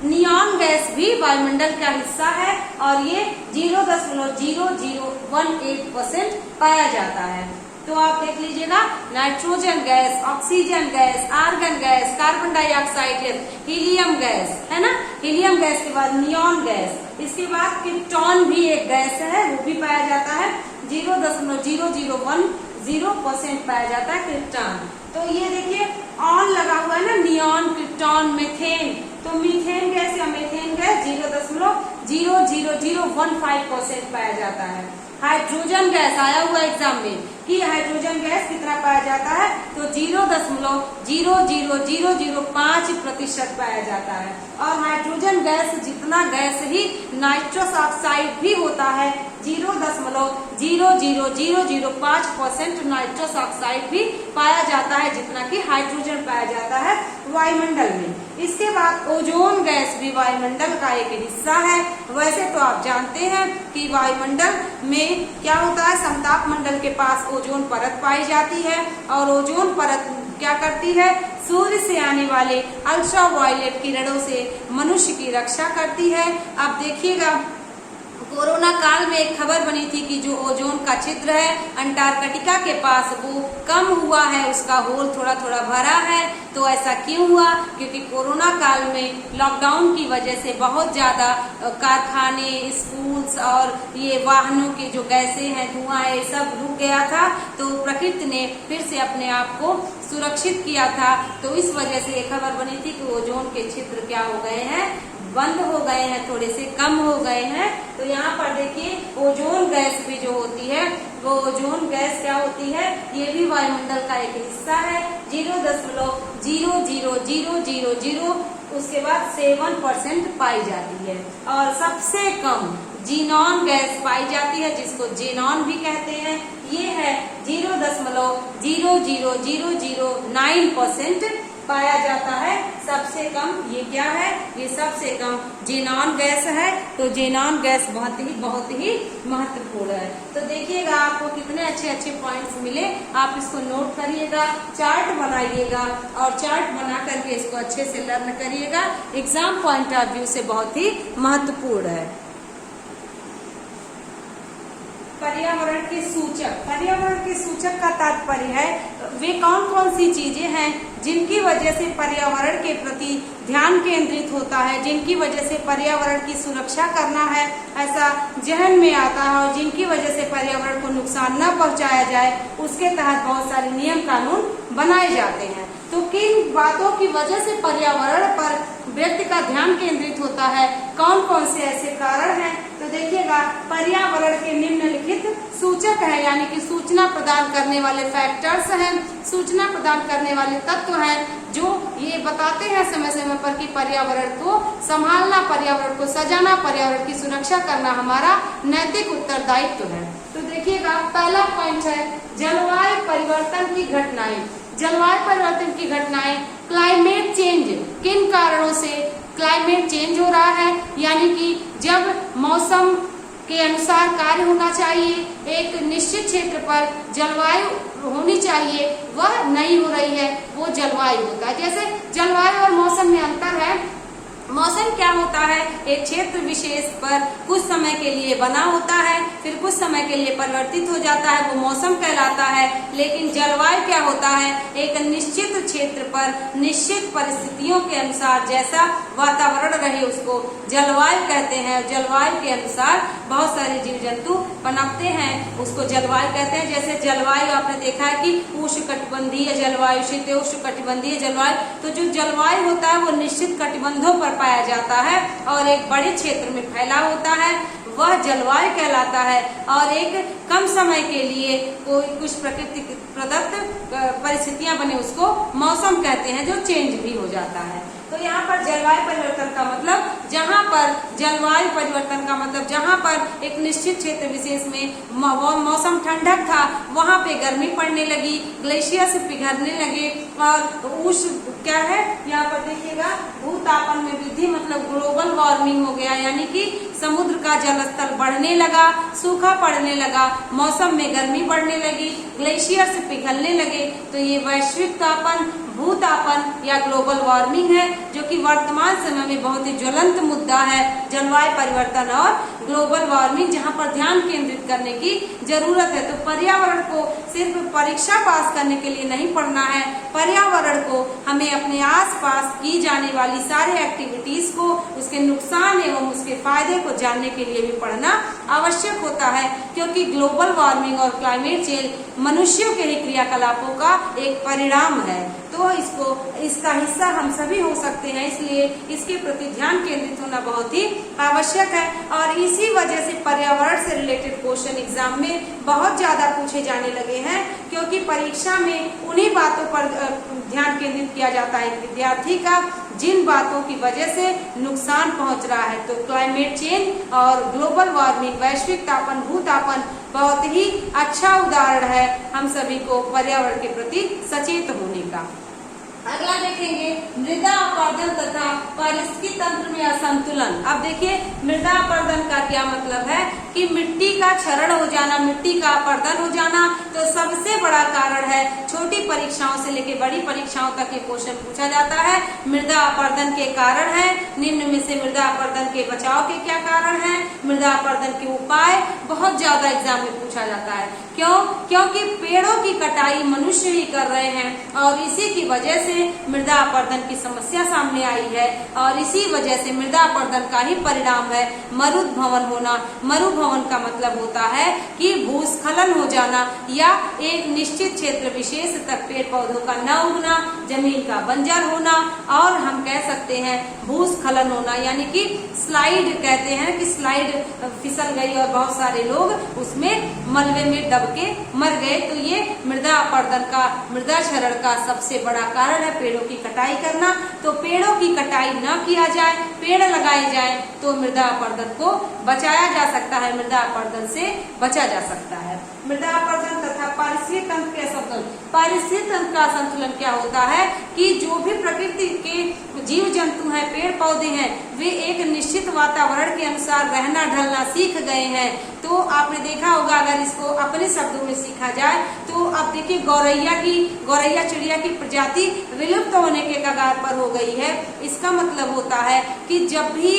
नियॉन गैस भी वायुमंडल का हिस्सा है और ये 0.0018% पाया जाता है। तो आप देख लीजिएगा, nitrogen gas, oxygen gas, argon gas, carbon dioxide gas, helium gas, है ना। हीलियम गैस के बाद नियॉन गैस, इसके बाद क्रिप्टॉन भी एक गैस है, वो भी पाया जाता है। 0.0010% पाया जाता है क्रिप्टॉन। तो ये देखिए ऑन लगा हुआ है ना, नियॉन, क्रिप्टॉन, मीथेन। तो मीथेन गैस या मीथेन गैस 0.00015% पाया जाता है। हाइड्रोजन गैस आया हुआ एग्जाम में कि हाइड्रोजन गैस कितना पाया जाता है, तो 0.00005% पाया जाता है। और हाइड्रोजन गैस जितना गैस ही नाइट्रस ऑक्साइड भी होता है, 0.00005% नाइट्रस ऑक्साइड भी पाया जाता है, जितना कि हाइड्रोजन पाया जाता है वायुमंडल में। इसके बाद ओजोन गैस भी वायुमंडल का एक हिस्सा है। वैसे तो आप जानते हैं कि वायुमंडल में क्या होता है, समताप मंडल के पास ओजोन परत पाई जाती है और ओजोन परत क्या करती है, सूर्य से आने वाले अल्ट्रा वायलेट किरणों से मनुष्य की रक्षा करती है। अब देखिएगा, कोरोना काल में एक खबर बनी थी कि जो ओजोन का छिद्र है अंटार्कटिका के पास वो कम हुआ है, उसका होल थोड़ा थोड़ा भरा है। तो ऐसा क्यों हुआ? क्योंकि कोरोना काल में लॉकडाउन की वजह से बहुत ज्यादा कारखाने, स्कूल्स और ये वाहनों की जो गैसें हैं, धुआं, ये सब रुक गया था। तो प्रकृति ने फिर से अपने आप को सुरक्षित किया था। तो इस वजह से ये खबर बनी थी कि ओजोन के छिद्र क्या हो गए हैं, बंद हो गए हैं, थोड़े से कम हो गए हैं। तो यहाँ पर देखिए ओजोन गैस भी जो होती है, वो ओजोन गैस क्या होती है, ये भी वायुमंडल का एक हिस्सा है। 0.00000 उसके बाद 7% पाई जाती है। और सबसे कम जीनॉन गैस पाई जाती है, जिसको जेनॉन भी कहते हैं। ये है 0.00009% पाया जाता है। सबसे कम ये क्या है, ये सबसे कम जेनॉन गैस है। तो जेनॉन गैस बहुत ही महत्वपूर्ण है। तो देखिएगा आपको कितने अच्छे अच्छे पॉइंट्स मिले, आप इसको नोट करिएगा, चार्ट बनाइएगा और चार्ट बना करके इसको अच्छे से लर्न करिएगा। एग्जाम पॉइंट ऑफ व्यू से बहुत ही महत्वपूर्ण है। पर्यावरण के सूचक, पर्यावरण के सूचक का तात्पर्य है वे कौन कौन सी चीजें हैं जिनकी वजह से पर्यावरण के प्रति ध्यान केंद्रित होता है, जिनकी वजह से पर्यावरण की सुरक्षा करना है ऐसा जहन में आता है, और जिनकी वजह से पर्यावरण को नुकसान न पहुंचाया जाए, उसके तहत बहुत सारे नियम कानून बनाए जाते हैं। तो किन बातों की वजह से पर्यावरण पर व्यक्ति का ध्यान केंद्रित होता है, कौन कौन से ऐसे कारण हैं? तो देखिएगा, पर्यावरण के निम्नलिखित सूचक हैं, यानी कि सूचना प्रदान करने वाले फैक्टर्स हैं, सूचना प्रदान करने वाले तत्व हैं जो ये बताते हैं समय समय पर कि पर्यावरण को संभालना, पर्यावरण को सजाना, पर्यावरण की सुरक्षा करना हमारा नैतिक उत्तरदायित्व है। तो देखिएगा, पहला पॉइंट है जलवायु परिवर्तन की घटनाएं। जलवायु परिवर्तन की घटनाएं, क्लाइमेट चेंज, किन कारणों से क्लाइमेट चेंज हो रहा है, यानी कि जब मौसम के अनुसार कार्य होना चाहिए, एक निश्चित क्षेत्र पर जलवायु होनी चाहिए, वह नहीं हो रही है, वो जलवायु होता है। जैसे जलवायु और मौसम में अंतर है, मौसम क्या होता है, एक क्षेत्र विशेष पर कुछ समय के लिए बना होता है, फिर कुछ समय के लिए परिवर्तित हो जाता है, वो मौसम कहलाता है। लेकिन जलवायु क्या होता है, एक निश्चित क्षेत्र पर निश्चित परिस्थितियों के अनुसार जैसा वातावरण रहे उसको जलवायु कहते हैं। जलवायु के अनुसार बहुत सारे जीव जंतु पनपते हैं, उसको जलवायु कहते हैं। जैसे जलवायु आपने देखा है कि उष्णकटिबंधीय जलवायु, शीतोष्णकटिबंधीय जलवायु, तो जो जलवायु होता है वो निश्चित कटिबंधों पर पाया जाता है और एक बड़े क्षेत्र में फैला होता है, वह जलवायु कहलाता है। और एक कम समय के लिए कोई कुछ प्रकृति प्रदत्त परिस्थितियां बने उसको मौसम कहते हैं, जो चेंज भी हो जाता है। तो यहाँ पर जलवायु परिवर्तन का मतलब जहाँ पर जलवायु परिवर्तन का मतलब जहाँ पर एक निश्चित क्षेत्र विशेष में मौसम ठंडक था, वहाँ पे गर्मी पड़ने लगी, ग्लेशियर से पिघलने लगे और उष्ण क्या है यहाँ पर देखिएगा भूतापन में वृद्धि, मतलब ग्लोबल वार्मिंग हो गया, यानी कि समुद्र का जल स्तर बढ़ने लगा, सूखा पड़ने लगा, मौसम में गर्मी बढ़ने लगी, ग्लेशियर से पिघलने लगे। तो ये वैश्विक तापन, भूतापन या ग्लोबल वार्मिंग है, जो कि वर्तमान समय में बहुत ही ज्वलंत मुद्दा है। जलवायु परिवर्तन और ग्लोबल वार्मिंग जहां पर ध्यान केंद्रित करने की जरूरत है। तो पर्यावरण को सिर्फ परीक्षा पास करने के लिए नहीं पढ़ना है, पर्यावरण को हमें अपने आसपास की जाने वाली सारी एक्टिविटीज को, उसके नुकसान एवं उसके फायदे को जानने के लिए भी पढ़ना आवश्यक होता है, क्योंकि ग्लोबल वार्मिंग और क्लाइमेट चेंज मनुष्यों के ही क्रियाकलापों का एक परिणाम है। तो इसका हिस्सा हम सभी हो सकते हैं, इसलिए इसके प्रति ध्यान केंद्रित होना बहुत ही आवश्यक है। और इसी वजह से पर्यावरण से रिलेटेड क्वेश्चन एग्जाम में बहुत ज्यादा पूछे जाने लगे हैं, क्योंकि परीक्षा में उन्हीं बातों पर ध्यान केंद्रित किया जाता है विद्यार्थी का जिन बातों की वजह से नुकसान पहुंच रहा है। तो क्लाइमेट चेंज और ग्लोबल वार्मिंग, वैश्विक तापन, भूतापन बहुत ही अच्छा उदाहरण है हम सभी को पर्यावरण के प्रति सचेत होने का। अगला देखेंगे मृदा अपरदन तथा पारिस्थितिकी तंत्र में असंतुलन। अब देखिए मृदा अपरदन का क्या मतलब है कि मिट्टी का क्षरण हो जाना, मिट्टी का अपरदन हो जाना। तो सबसे बड़ा कारण है, छोटी परीक्षाओं से लेकर बड़ी परीक्षाओं तक ये क्वेश्चन पूछा जाता है, मृदा अपरदन के कारण है, निम्न में से मृदा अपरदन के बचाव के क्या कारण है, मृदा अपरदन के उपाय बहुत ज्यादा एग्जाम में पूछा जाता है। क्यों? क्योंकि पेड़ों की कटाई मनुष्य ही कर रहे हैं और इसी की वजह से मृदा अपरदन की समस्या सामने आई है और इसी वजह से मृदा अपरदन का ही परिणाम है मरुभवन होना। मरुभवन का मतलब होता है कि भूस्खलन हो जाना या एक निश्चित क्षेत्र विशेष तक पेड़ पौधों का न उगना, जमीन का बंजर होना, और हम कह सकते हैं भूस्खलन होना, यानी कि स्लाइड कहते हैं कि स्लाइड फिसल गई और बहुत सारे लोग उसमें मलबे में दब के मर गए। तो ये मृदा अपरदन का, मृदा क्षरण का सबसे बड़ा कारण है पेड़ों की कटाई करना। तो पेड़ों की कटाई न किया जाए, पेड़ लगाए जाए तो मृदा अपरदन को बचाया जा सकता है, मृदा अपरदन से बचा जा सकता है। मृदा अपरदन तथा पारिस्थितिक तंत्र के असंतुलन। पारिस्थितिक तंत्र का असंतुलन क्या होता है कि जो भी प्रकृति के जीव जंतु हैं, पेड़ पौधे हैं, वे एक निश्चित वातावरण के अनुसार रहना ढलना सीख गए हैं। तो आपने देखा होगा, अगर इसको अपने शब्दों में सीखा जाए तो अब देखिए गौरैया चिड़िया की प्रजाति विलुप्त होने के कगार पर हो गई है। इसका मतलब होता है कि जब भी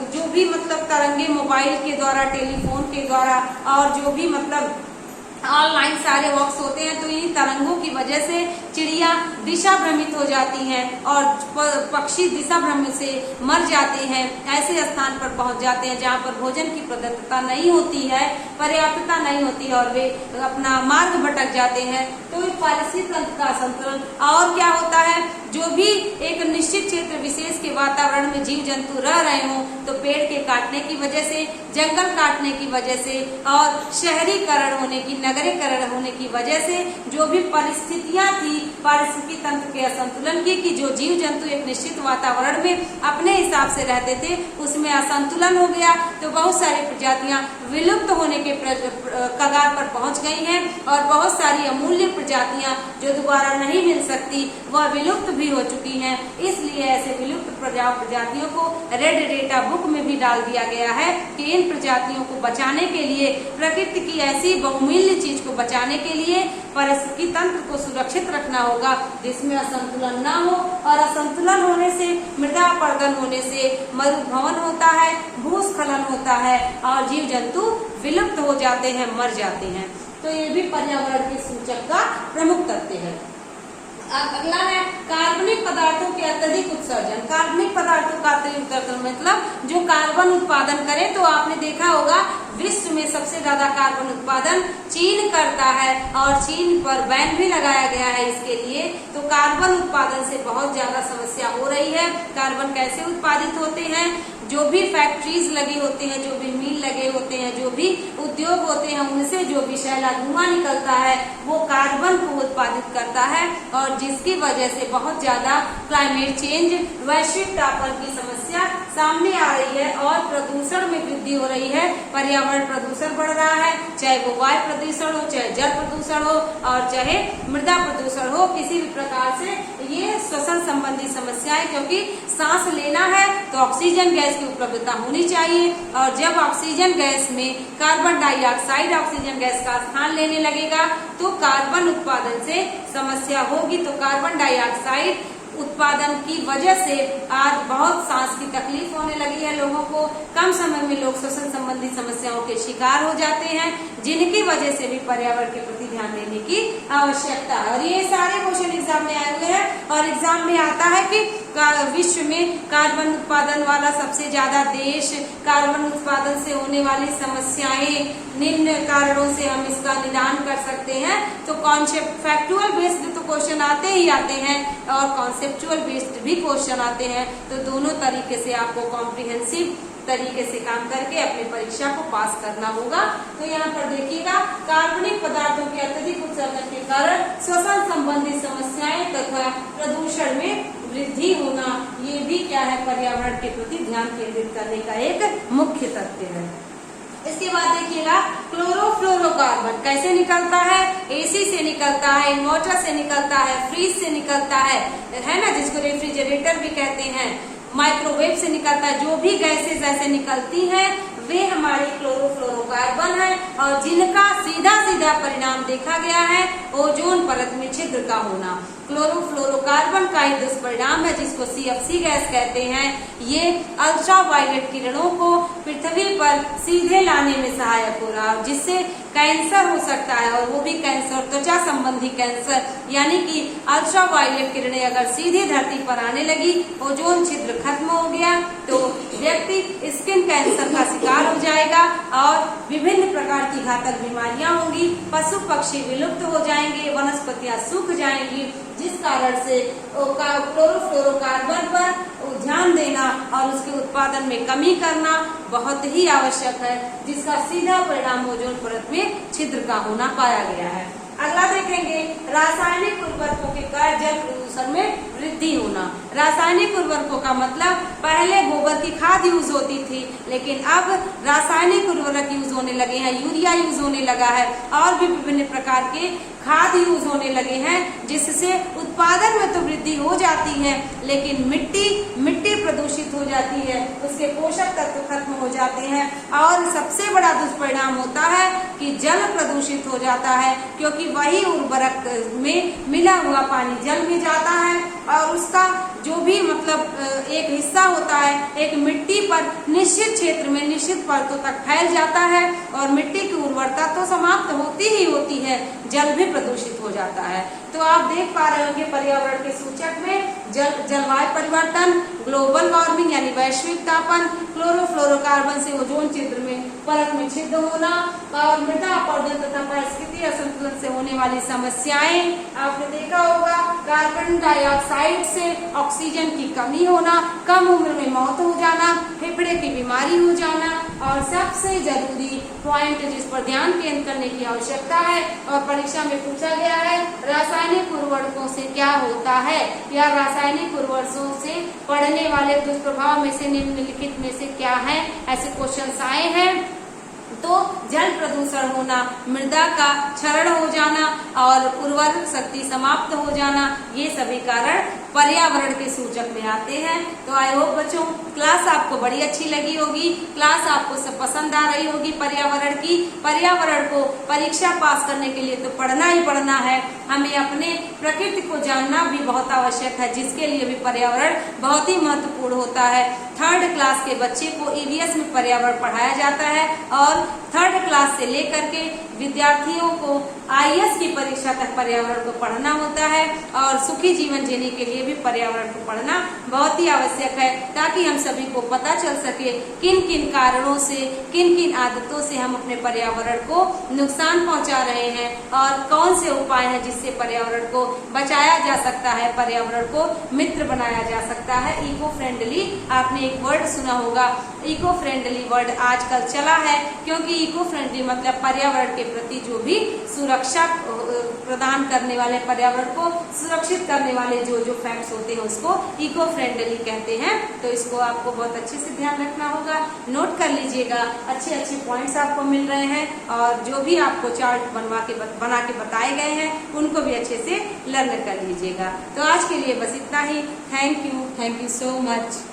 जो भी मतलब तरंगे मोबाइल के द्वारा, टेलीफोन के द्वारा और जो भी मतलब ऑनलाइन सारे वर्क्स होते हैं, तो इन तरंगों की वजह से चिड़िया दिशा भ्रमित हो जाती हैं और पक्षी दिशा भ्रमित से मर जाते हैं, ऐसे स्थान पर पहुंच जाते हैं जहां पर भोजन की प्रदत्तता नहीं होती है, पर्याप्तता नहीं होती है और वे अपना मार्ग भटक जाते हैं। तो इस पारिस्थितिक तंत्र का संतुलन। और क्या होता है, जो भी एक निश्चित क्षेत्र विशेष के वातावरण में जीव जंतु रह रहे हों, तो पेड़ के काटने की वजह से, जंगल काटने की वजह से और शहरीकरण होने की, नगरीकरण होने की वजह से जो भी परिस्थितियां थी पारिस्थितिकी तंत्र के असंतुलन की, कि जो जीव जंतु एक निश्चित वातावरण में अपने हिसाब से रहते थे उसमें असंतुलन हो गया, तो बहुत सारी प्रजातियां विलुप्त होने के कगार पर पहुंच गई हैं और बहुत सारी अमूल्य प्रजातियां जो दोबारा नहीं मिल सकती वह विलुप्त भी हो चुकी हैं। इसलिए ऐसे विलुप्त प्रजातियों को रेड डेटा बुक में भी डाल दिया गया है कि इन प्रजातियों को बचाने के लिए, प्रकृति की ऐसी बहुमूल्य चीज को बचाने के लिए पारिस्थितिकी तंत्र को सुरक्षित रखना होगा जिसमें असंतुलन न हो, और असंतुलन होने से मृदा अपरदन होने से मरुभवन होता है, भूस्खलन होता है और जीव जंतु विलुप्त हो जाते हैं, मर जाते हैं। तो ये भी पर्यावरण के सूचक का प्रमुख तथ्य है। अगला है कार्बनिक पदार्थों के अत्यधिक उत्सर्जन। कार्बनिक पदार्थों का अत्यधिक उत्सर्जन मतलब जो कार्बन उत्पादन करे, तो आपने देखा होगा विश्व में सबसे ज्यादा कार्बन उत्पादन चीन करता है और चीन पर बैन भी लगाया गया है इसके लिए। तो कार्बन उत्पादन से बहुत ज्यादा समस्या हो रही है। कार्बन कैसे उत्पादित होते हैं? जो भी फैक्ट्रीज लगी होती हैं, जो भी मिल लगे होते हैं, जो भी उद्योग होते हैं, उनसे जो विषैला धुआं निकलता है वो कार्बन को उत्पादित करता है और जिसकी वजह से बहुत ज्यादा क्लाइमेट चेंज, वैश्विक तापमान की समस्या सामने आ रही है और प्रदूषण में वृद्धि हो रही है। पर्यावरण प्रदूषण बढ़ रहा है, चाहे वो वायु प्रदूषण हो, चाहे जल प्रदूषण हो और चाहे मृदा प्रदूषण हो। किसी भी प्रकार से ये श्वसन संबंधी समस्याएं, क्योंकि सांस लेना है तो ऑक्सीजन गैस की उपलब्धता होनी चाहिए और जब ऑक्सीजन गैस में कार्बन डाइऑक्साइड ऑक्सीजन गैस का स्थान लेने लगेगा तो कार्बन उत्पादन से समस्या होगी। तो कार्बन डाइऑक्साइड उत्पादन की वजह से आज बहुत सांस की तकलीफ होने लगी है लोगों को। कम समय में लोग श्वसन संबंधी समस्याओं के शिकार हो जाते हैं, जिनकी वजह से भी पर्यावरण के प्रति ध्यान देने की आवश्यकता है। और ये सारे क्वेश्चन एग्जाम में आए हुए हैं और एग्जाम में आता है कि विश्व में कार्बन उत्पादन वाला सबसे ज्यादा देश, कार्बन उत्पादन से होने वाली समस्याएं, निम्न कारणों से हम इसका निदान कर सकते हैं। तो कॉन्सेप्ट फैक्चुअल बेस्ड तो क्वेश्चन आते ही आते हैं और कॉन्सेप्चुअल बेस्ड भी क्वेश्चन आते हैं। तो दोनों तरीके से आपको कॉम्प्रिहेंसिव तरीके से काम करके अपनी परीक्षा को पास करना होगा। तो यहाँ पर देखिएगा, कार्बनिक पदार्थों के अत्यधिक उत्सर्जन के कारण श्वसन संबंधी समस्याएं तथा प्रदूषण में वृद्धि होना, ये भी क्या है, पर्यावरण के प्रति ध्यान केंद्रित करने का एक मुख्य तथ्य है। इसके बाद देखिएगा, क्लोरोफ्लोरोकार्बन कैसे निकलता है? एसी से निकलता है, इन्वर्टर से निकलता है, फ्रीज से निकलता है ना, जिसको रेफ्रिजरेटर भी कहते हैं, माइक्रोवेव से निकलता है। जो भी गैसेज ऐसे निकलती हैं वे हमारे क्लोरोफ्लोरोकार्बन है और जिनका सीधा सीधा परिणाम देखा गया है ओजोन परत में छिद्र का होना। क्लोरोफ्लोरोकार्बन का ही दुष्परिणाम है जिसको CFC गैस कहते हैं। ये अल्ट्रावायलेट किरणों को पृथ्वी पर सीधे लाने में सहायक हो रहा है, जिससे कैंसर हो सकता है और वो भी कैंसर, त्वचा संबंधी कैंसर। यानी कि अल्ट्रावायलेट किरणें अगर सीधी धरती पर आने लगी, ओजोन छिद्र खत्म हो गया तो व्यक्ति स्किन कैंसर का शिकार हो जाएगा और विभिन्न प्रकार की घातक बीमारियां होंगी। पशु पक्षी विलुप्त हो जाएंगे, वनस्पतियां सूख जाएंगी, जिस कारण से क्लोरोफ्लोरोकार्बन पर ध्यान देना और उसके उत्पादन में कमी करना बहुत ही आवश्यक है, जिसका सीधा परिणाम ओजोन परत में छिद्र का होना पाया गया है। अगला देखेंगे, रासायनिक उर्वरकों के कारण जल प्रदूषण में वृद्धि होना। रासायनिक उर्वरकों का मतलब पहले गोबर की खाद यूज होती थी, लेकिन अब रासायनिक उर्वरक यूज होने लगे हैं, यूरिया यूज होने लगा है और भी विभिन्न प्रकार के खाद यूज होने लगे हैं, जिससे उत्पादन में तो वृद्धि हो जाती है लेकिन मिट्टी प्रदूषित हो जाती है, उसके पोषक तत्व खत्म हो जाते हैं और सबसे बड़ा दुष्परिणाम होता है कि जल प्रदूषित हो जाता है, क्योंकि वही उर्वरक में मिला हुआ पानी जल में जाता है और उसका जो भी मतलब एक हिस्सा होता है एक मिट्टी पर निश्चित क्षेत्र में निश्चित परतों तक फैल जाता है और मिट्टी की उर्वरता तो समाप्त होती ही होती है, जल भी प्रदूषित हो जाता है। तो आप देख पा रहे होंगे पर्यावरण के सूचक में जलवायु परिवर्तन, ग्लोबल वार्मिंग यानी वैश्विक तापन, क्लोरोफ्लोरोकार्बन से ओजोन छिद्र में परत में छिद्र होना और मृदा अपरदन तथा पारिस्थितिकी असंतुलन से होने वाली समस्याएं। आपने देखा होगा कार्बन डाइऑक्साइड से ऑक्सीजन की कमी होना, कम उम्र में मौत हो जाना, फेफड़े की बीमारी हो जाना और सबसे जरूरी पॉइंट जिस पर ध्यान केंद्रित करने की आवश्यकता है और परीक्षा में पूछा गया है, रासायनिक उर्वरकों से क्या होता है या रासायनिक उर्वरकों से पड़ने वाले दुष्प्रभाव में से निम्नलिखित में से क्या है। ऐसे क्वेश्चंस आए हैं तो जल प्रदूषण होना, मृदा का क्षरण हो जाना और उर्वर शक्ति समाप्त हो जाना, ये सभी कारण पर्यावरण के सूचक में आते हैं। तो आई होप बच्चों क्लास आपको बड़ी अच्छी लगी होगी, क्लास आपको सब पसंद आ रही होगी पर्यावरण की। पर्यावरण को परीक्षा पास करने के लिए तो पढ़ना ही पढ़ना है, हमें अपने प्रकृति को जानना भी बहुत आवश्यक है, जिसके लिए भी पर्यावरण बहुत ही महत्वपूर्ण होता है। 3rd क्लास के बच्चे को ईवीएस में पर्यावरण पढ़ाया जाता है और 3rd क्लास से लेकर के विद्यार्थियों को आईएएस की परीक्षा तक पर्यावरण को पढ़ना होता है और सुखी जीवन जीने के लिए भी पर्यावरण को पढ़ना बहुत ही आवश्यक है, ताकि हम सभी को पता चल सके किन किन कारणों से, किन किन आदतों से हम अपने पर्यावरण को नुकसान पहुंचा रहे हैं और कौन से उपाय हैं जिससे पर्यावरण को बचाया जा सकता है, पर्यावरण को मित्र बनाया जा सकता है। इको फ्रेंडली, आपने एक वर्ड सुना होगा, इको फ्रेंडली वर्ड आजकल चला है, क्योंकि इको फ्रेंडली मतलब पर्यावरण के प्रति जो भी सुरक्षा प्रदान करने वाले, पर्यावरण को सुरक्षित करने वाले जो जो फैक्ट्स होते हैं उसको इको फ्रेंडली कहते हैं। तो इसको आपको बहुत अच्छे से ध्यान रखना होगा, नोट कर लीजिएगा, अच्छे अच्छे पॉइंट्स आपको मिल रहे हैं और जो भी आपको चार्ट बना के बताए गए हैं उनको भी अच्छे से लर्न कर लीजिएगा। तो आज के लिए बस इतना ही। Thank you so much.